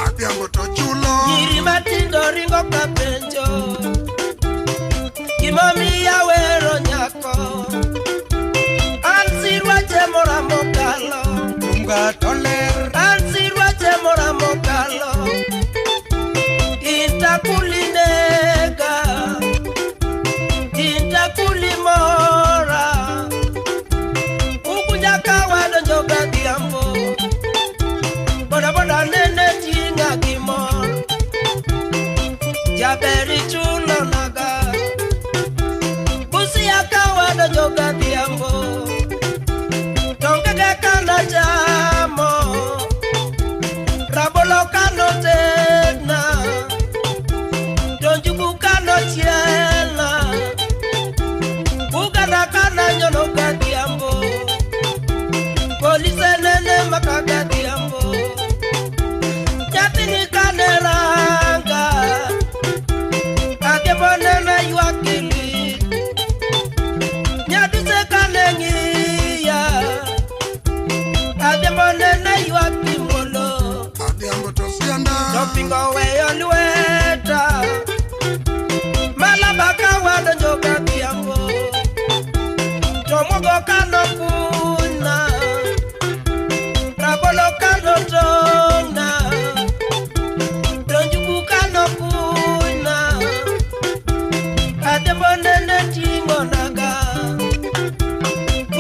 Adhiambo to chulo Nyiri matindo ringo ka penjo Gimomiyo awero nyako Ansirwache mora mokalo Kumga toler Ansirwache mora mokalo Intakulinega Intakulimora Ukunyaka wadonjo kadhiambo Boda boda nene tinga gimor Jaberi chulo naga Busi yaka wadonjo kadhiambo Tongege kana jamo Rabolo kano tena Donjubu kano chiela Uganda kana nyono kadhiambo Polise nene maka kadhiambo Nyatini kane ranga Adhiambo nene yuakili Nyaduse kane ngiya Adhiambo nene yuakimolo Adhiambo to sianda Topingo weyo lueta Malabaka wadonjo kadhiambo Tomogo kano kuna Rabolo kano tona Donjubu kano kuna Adhiambo nene tingo naga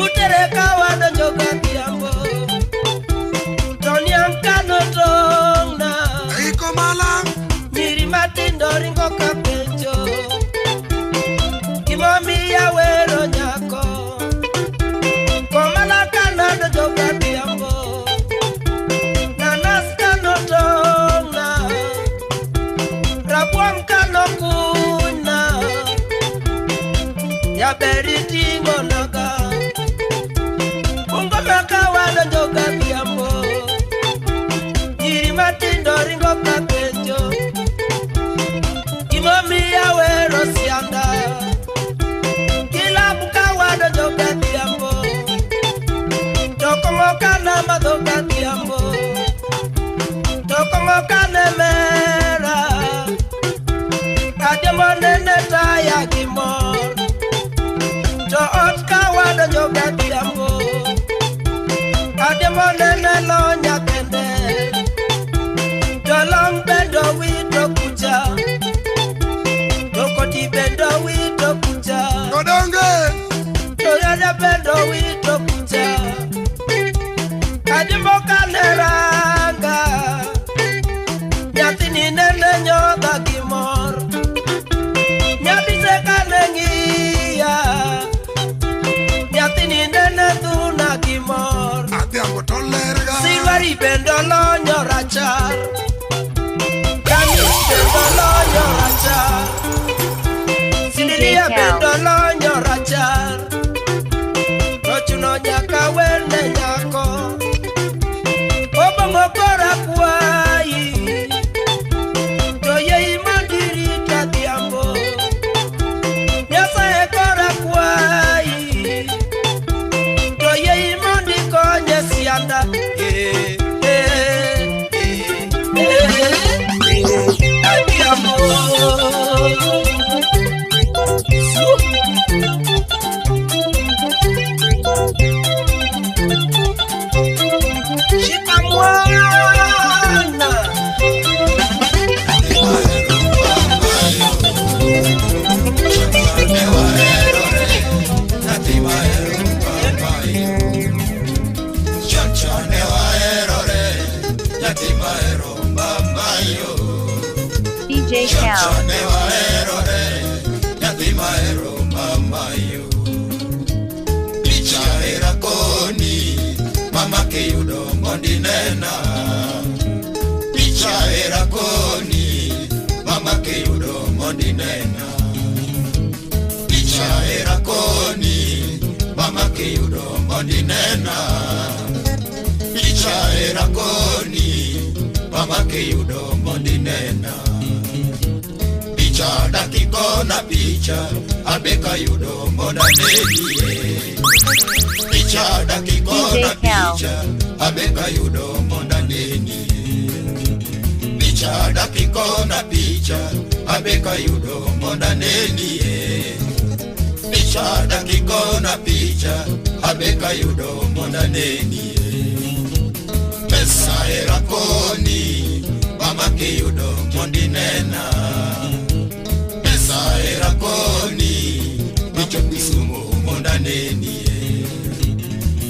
Utere ka wadonjo kadhiambo Toniam kano tona Eiko malang Nyiri matindo ringo ka penjo Gimomiyo awero nyako Komala kana donjo kadhiambo Nanas kano tona Rabuon kano kuna Jaberi tingo naga Ungo maka wadonjo kadhiambo Nyiri matindo ringo ka penjo Gimomiyo awero sianda Kila buka wadonjo kadhiambo Tokongo kana madho kadhiambo Tokongo kana mera Adhiambo nene taya gimor To ot ka wadonjo kadhiambo Adhiambo nene lonya kende Tolong bendo wito kucha Tokoti bendo wito kucha Kodonge Toyode bendo wito kucha Adhiambo kane ranga Nyathini nene nyodha gimor Nyabise kane ng'iya Nyathini nene dhuna gimor Adhiambo to lerga Silwari bendo lonyo rachar Kamis bendo lonyo rachar Sindiria DJ Cal. bendo lonyo rachar Tochuno nyaka DJ Cal. Mama ke yudo mondi nena picha era koni mama ke yudo mondi nena picha era koni mama ke yudo mondi nena picha era koni mama ke yudo mondi nena picha dakikona picha abeka yudo moda neni picha dakikona picha abeka yudo monda neni picha dakikona picha abeka yudo monda neni picha dakikona picha abeka yudo monda neni pesa era koni mama ke yudo mondi nena pesa era koni picha kisumo monda neni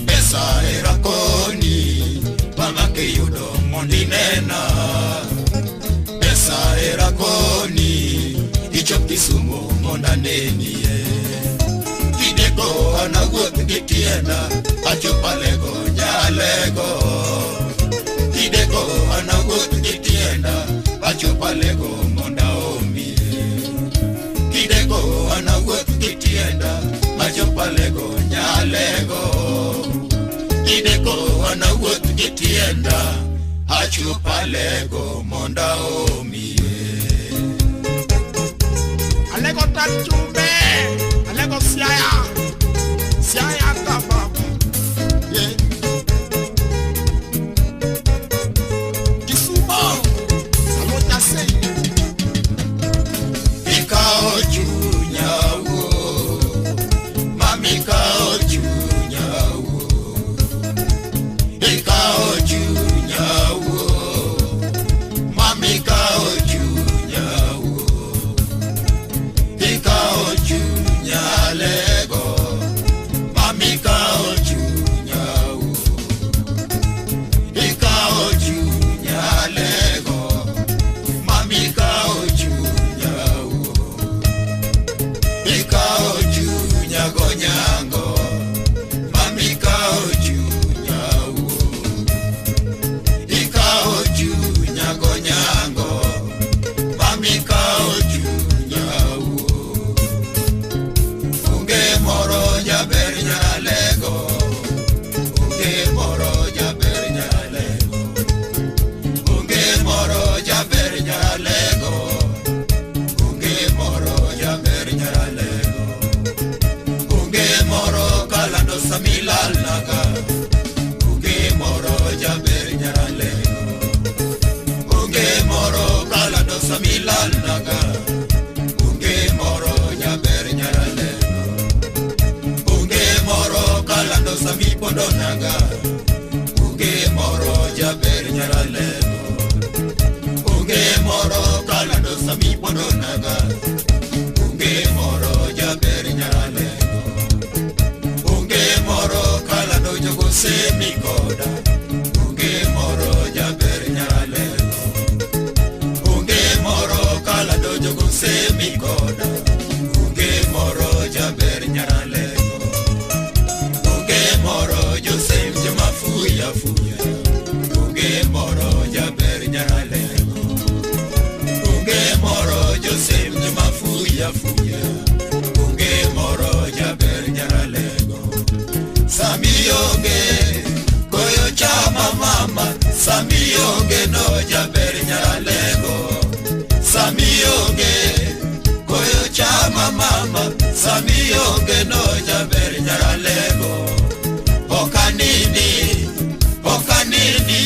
pesa era koni mama ke yudo mondi nena pesa era koni icho kisumo monda neni kideko anaguot kitienda achopalego nyalego kideko anaguot kitienda achopalego monda omi kideko anaguot kitienda achopalego nyalego kideko anawuoth kitienda achopalego monda omi alego tachumbe alego siaya tababu kisumo alota sei ikao junyawo mami kao junyawo ikao junyawo mami kao junyawo ikao junyalego mami kao junyawo ikao junyalego mami kao junyawo ikao junyago nyango mami kao junyawo ikao junyago nyango mami kao junyawo unge moro jaber nyalego unge moro jaber nyalego unge moro jaber nyalego unge moro jaber nyalego unge moro kalando samilal naga unge moro jaber nyalego unge moro kalando samilal naga unge moro jaber nyalego unge moro kalando sami pondo naga unge moro jaber nyalego unge moro kalando sami pondo naga unge moro jaber nyalego unge moro kalando jogo semi koda unge moro jaber nyalego unge moro kalando jogo semi koda unge moro jaber nyalego unge moro josem jamafuya fuya unge moro jaber nyalego unge moro josem jamafuya fuya unge moro jaber nyalego samiyonge koyo chama mama samiyonge no jaber nyalego samiyonge koyo chama mama samiyonge no jaber nyalego okanini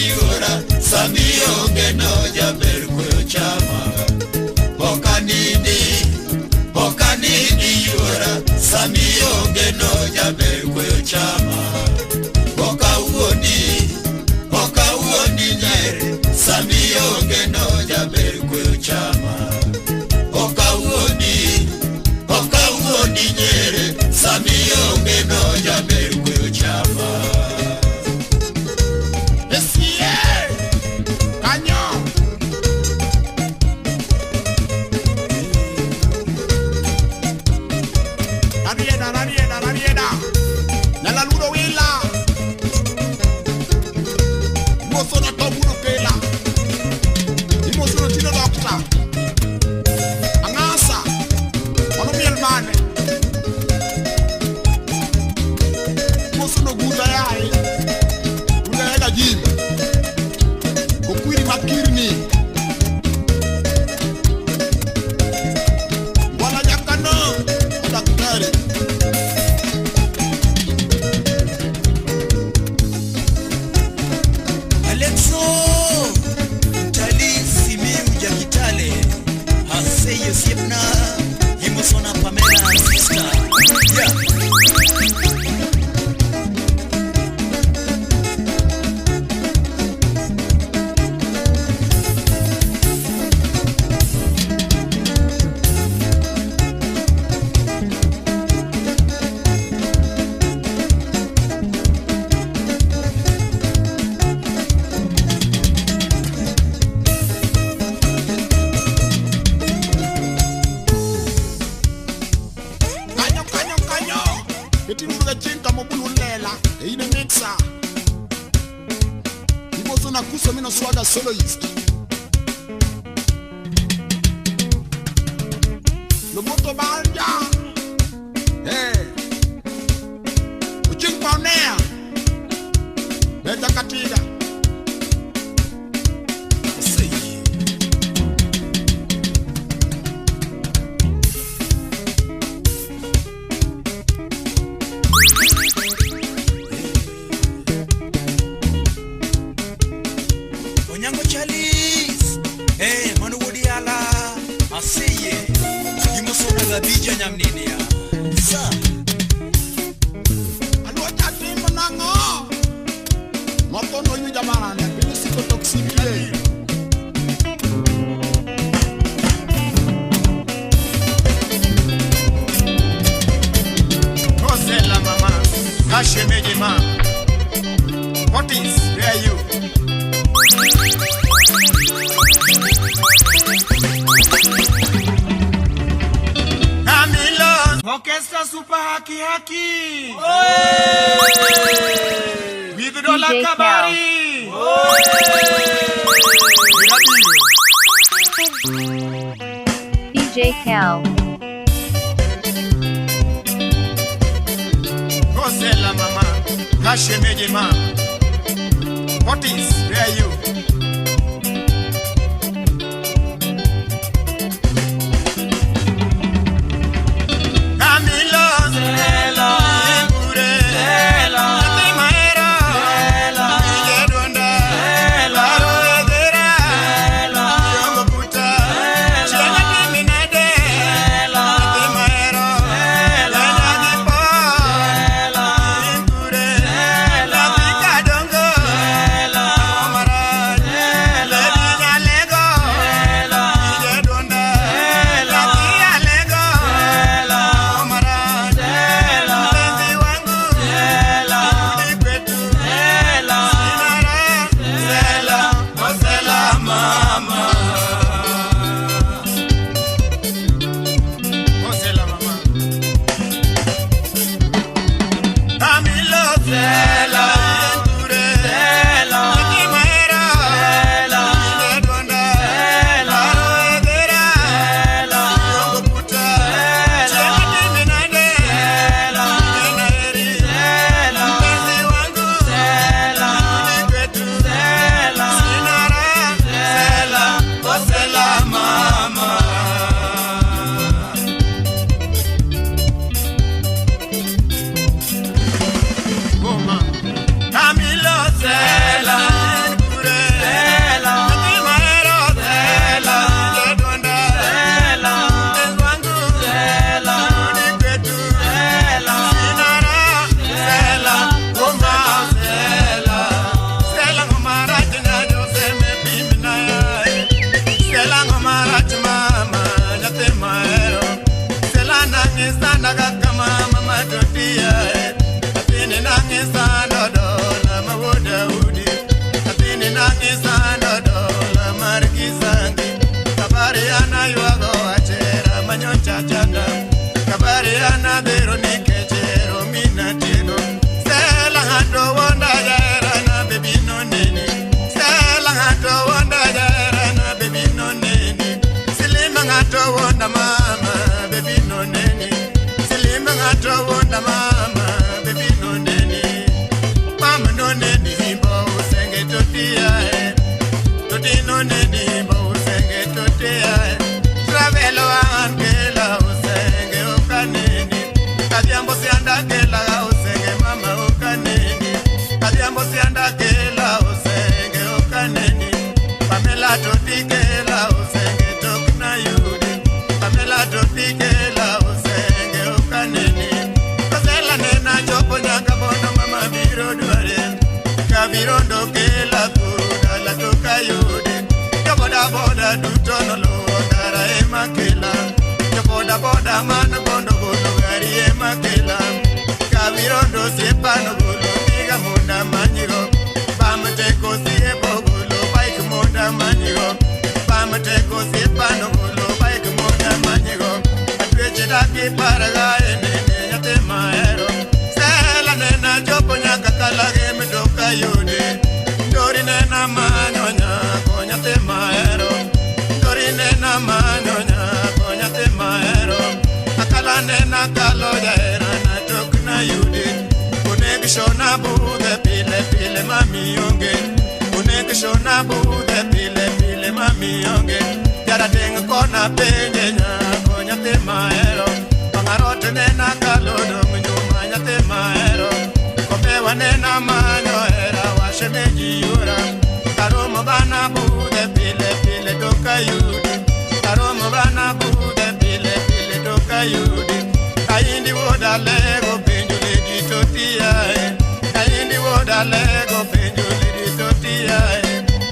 yura samiyonge no jaber koyo chama okanini yura samiyonge no jaber koyo chama okawuoni nyere samiyonge no jaber koyo chama okawuoni nyere samiyonge no jaber koyo chama kanyo siepna Imosona Pamela sister. Yeah. Swagger soloist. Le moto banja. Hey. Uching Paunea. Beta Katida. Onyango Chalis, hey, Manu Wodiala, I see ye. You must have a DJ Namninia. Sir, I know what that thing, Manango. Moto no you Jamana, Pinisco Toxicity. Rosella Mama, Ashe Medima. What is, where are you? Orchestra Super Haki Haki. With Dola DJ Kabari. DJ Cal. Rosella Mama, Kashe Medima. What is, where are you? duto no lo ndara e makela boda boda mano bondo golo gari e makela kavirondo siepano golo diga monda manyigo pamate kosi e bogolo bike monda manyigo pamate kosi e pano golo bike monda manyigo atweche daki paraga enene nyate maero sela nena jopo nyaka kalage medoka yode dori nena manyonya konyate maero dori nena manyonya konyate maero akala nena kalo yaera na tokna yode kunek shona bude pile pile mami yonge kunek shona bude pile pile mami yonge yara deng kona penyenya konyate maero pangarote nena kalo dong nyuma nyate maero kopewa nena manyo era washemeji yura karomo bana bude pile pile doka yudi karomo bana bude pile pile doka yudi kaindi woda lego penjule di totia kaindi woda lego penjule di totia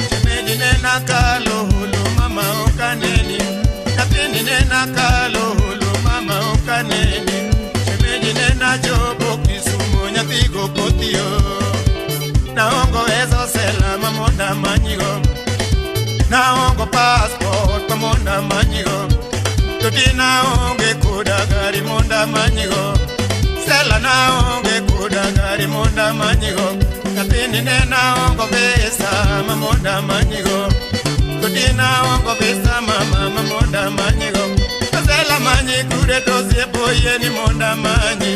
shemeji nena kalo hulu mama okaneni kapini nena kalo hulu mama okaneni shemeji nena jobo kisumo nyatigo potio naongo ezo sela mamonda manyigo naongo passport mamonda manyigo toti naonge kuda gari monda manyigo sela naonge kuda gari monda manyigo kapini naongo pesa mamonda manyigo toti naongo pesa mama mamonda manyigo sela manyi kure dosie boye ni monda manyi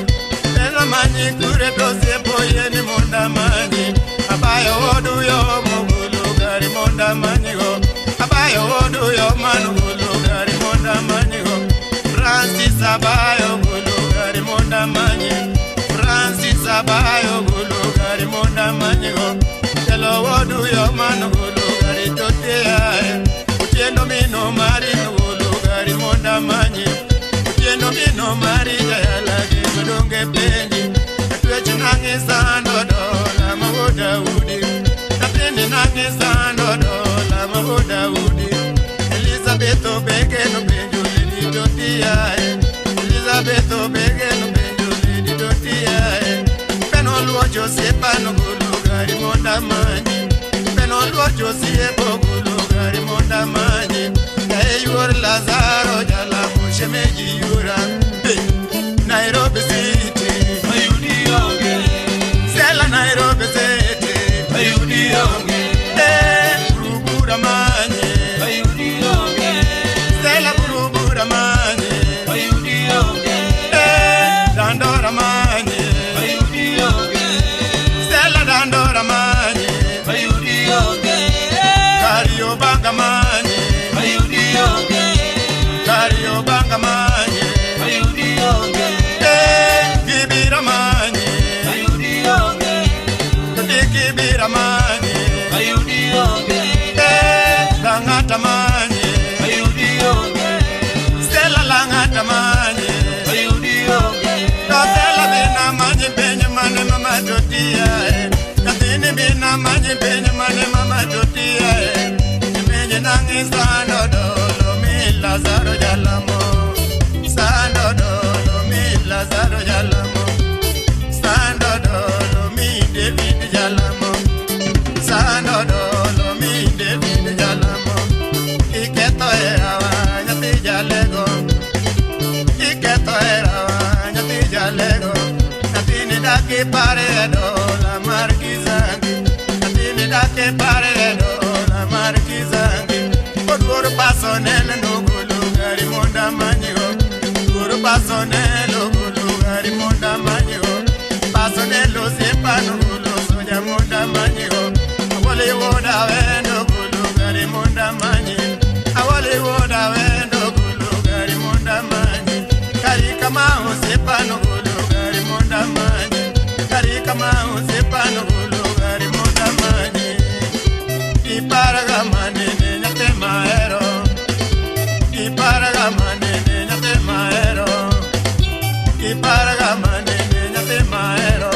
sela manyi kure dosie boye ni monda manyi abayo odu yo mugulu gari monda manyigo abayo odu yo manugulu gari monda manyigo Francis abayo gulu gari monda manyi Francis abayo gulu gari monda manyigo telo odu yo manugulu gari totea utiendo mino mari gulu gari monda manyi utiendo mino mari jayala de medonge penji atweche nangisando dola mawoda udi kapini nangisando dola mawoda udi Elizabeth obegeno penjuli di totia Elizabeth obegeno penjuli di totia peno luojo siepano gulu gari monda manyi peno luojo siepo gulu gari monda manyi kae yuor Lazaro jala mushemeji yura Nairobi City ayudi onge sela Nairobi City ayudi onge burubura manye ayudi onge sela burubura manye ayudi onge dandora manye ayudi onge sela dandora manye ayudi onge kario banga manye ayudi onge kario banga manye ayudi onge kibira manye ayudi onge kibira manye ayudi onge langata manye ayudi onge stella langata manye ayudi onge stella bina manye penye mane mama totia katini bina manye penye mane mama totia menye nangi sando dolo mi Lazaro jalamo sando dolo mi Lazaro jalamo sando dolo mi David jalamo sando dolo mi David jalamo iketo era nyati jalego iketo era nyati jalego natini dake pare dola markizangi natini dake pare dola markizangi odoro pasonel no gulu gari monda manyigo odoro pasonel gulu gari monda manyigo pasonel sepano gulu soja monda manyigo awole woda wendo gulu gari monda manyi awole woda wendo gulu gari monda manyi kari kama sepano gulu gari monda manyi kari kama sepano gulu gari monda manyi iparaga manene nyate maero iparaga manene nyate maero iparaga manene nyate maero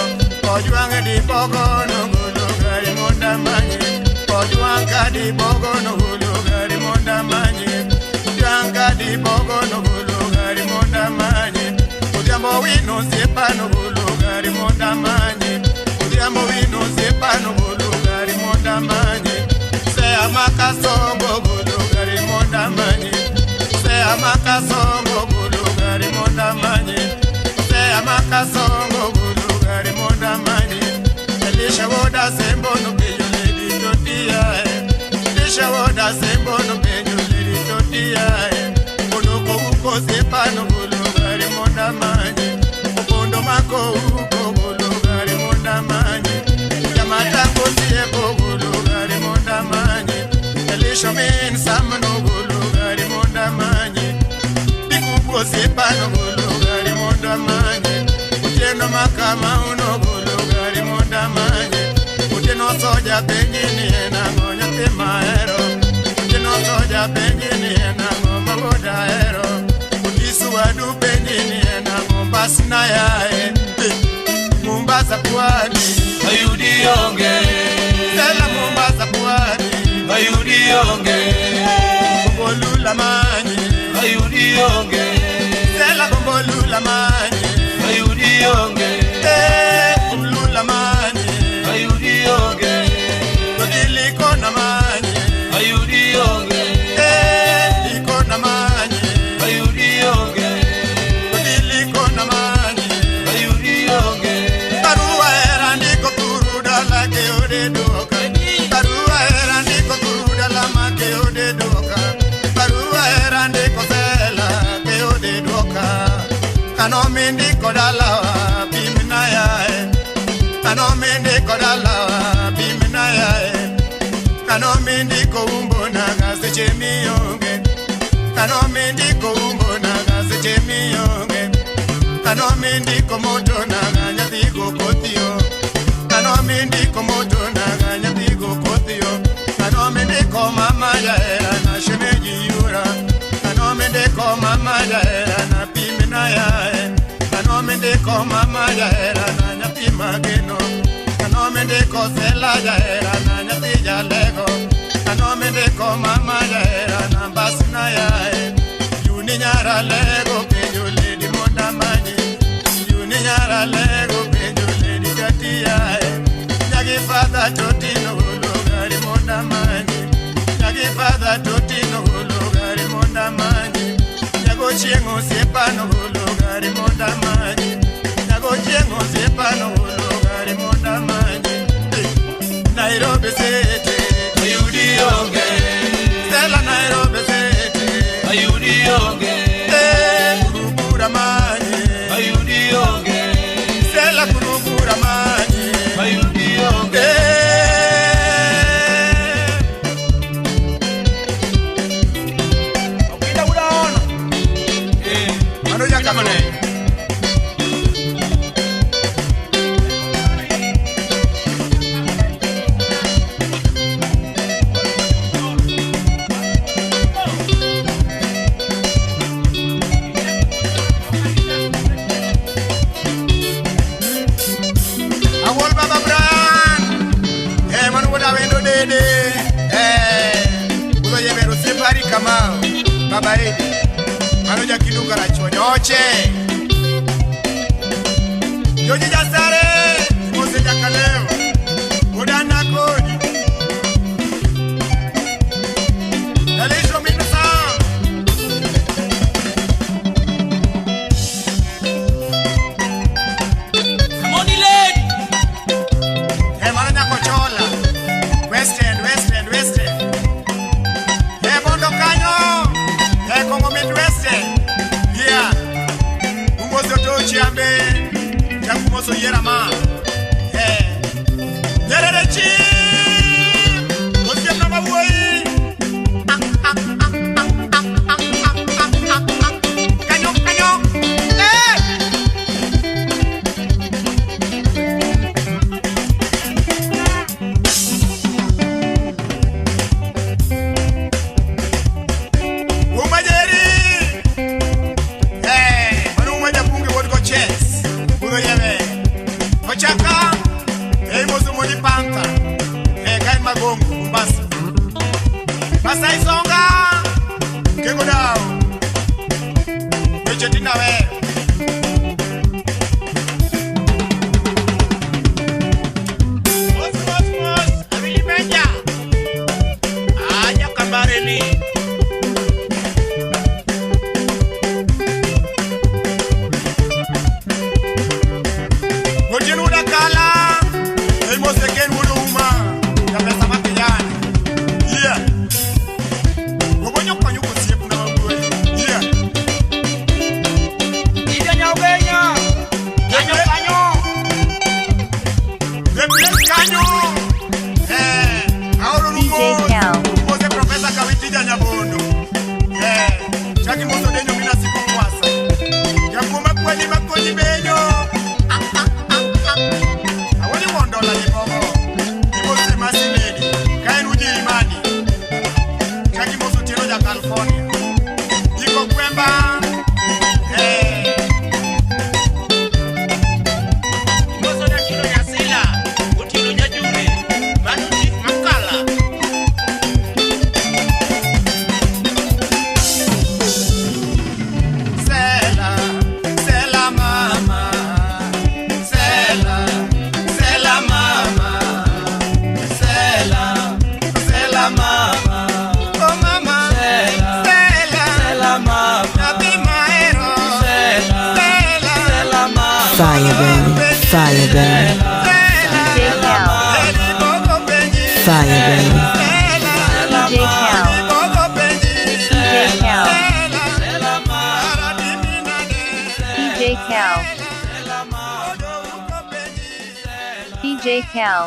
ojuange di pogo no gulu gari monda manyi ojuanga di pogo no gulu gari monda manyi makasongo bulugari monda manye. Sea makasongo bulugari monda manye. Sea makasongo bulugari monda manye. Elisha woda sembo no beyo lady totia. Elisha woda sembo no beyo lady totia. Konoko uko sepano bulugari monda manye. Kondo mako uko bulugari monda manye. Yamata kosie bulugari monda manye. Elisha men samano bulugari monda manye. Dikubo sepano bulugari monda manye. Uteno makama uno bulugari monda manye. Uteno soja pengini ena ngonya temaero. Uteno soja pengini ena ngoma bodaero. Utisu wadu pengini ena Mombasa na yae. Mombasa pwani Ayudi onge Sela Mombasa pwani Ayudi onge Bombolula manye Ayudi onge Sela bombolula manye Ayudi onge Bombolula manye Ayudi onge Dodili kona manye Ayudi onge Ikona manye Ayudi onge Dodili kona manye Ayudi onge Barua era ndiko kuruda la ke ode doka. Barua era ndiko kuruda la ma ke ode doka. Barua era ndiko sela ke ode doka. Kano mindi kodala bimina yae. Kano mindi kodala bimina yae. Kano mindi ko umbo na gase chemionge. Kano mindi ko umbo na gase chemionge. Kano mindi ko moto na ganya digo kotio. Kano mindi ko moto na ganya digo kotio. Kano mindi ko mama ya era na shemeji yura. Kano mindi ko mama ya era na pimina ya e. Kano mindi ko mama ya era na nyati mageno. Kano mindi ko sela ya era na nyati ya lego. Kano mindi ko mama ya era na basina ya e. Yuni nyara lego penyo lady monda manye. Yuni nyara lego penyo lady katia e. Nyagi fada totino ulugari monda manye. Nyagi fada totino ulugari monda manye. Nyago chiengo sepano ulugari monda manye. Nyago chiengo sepano ulugari monda manye. Nairobi City Ayudi onge Stella Nairobi City Ayudi onge Kurubura manye Ayudi onge Stella kurubura manye Ayudi onge Okida udaona Mano ya kamane Awol Baba Brian manu wada wendo dede ulo yeberu separi kama Baba Edi manu jakiduka rachwa nyoche Yoji jasare Mose jakaleo Udana kodi Dalisho minasa Money lady manu nyakochola West End Bondo kanyo Kongo Midwest Yeah Umozo tochi ambe Jakumoso yera ma Nyerere chi Osie mnama uwe Kanyo Umajeri Manu umaja pungi wodko chess Udo yeme Kochaka Mozo moni panta Kain magongo Mombasa Masai Songa Kego dao Mechetina we Mos Avili Menja Aja Chaki moto denyo mina siku kwasa. Ya kuma kwenye makonyi benyo. Awali mondola ni bobo. Ibo sema siledi. Kain uji imani. Chaki moto tino ya California. Iko kwemba. Mozo ya kilo ya sila. Utilo ya jure. Manuti makala. Fire baby, fire baby, DJ Cal, fire baby, DJ Cal, DJ Cal, DJ Cal, DJ Cal.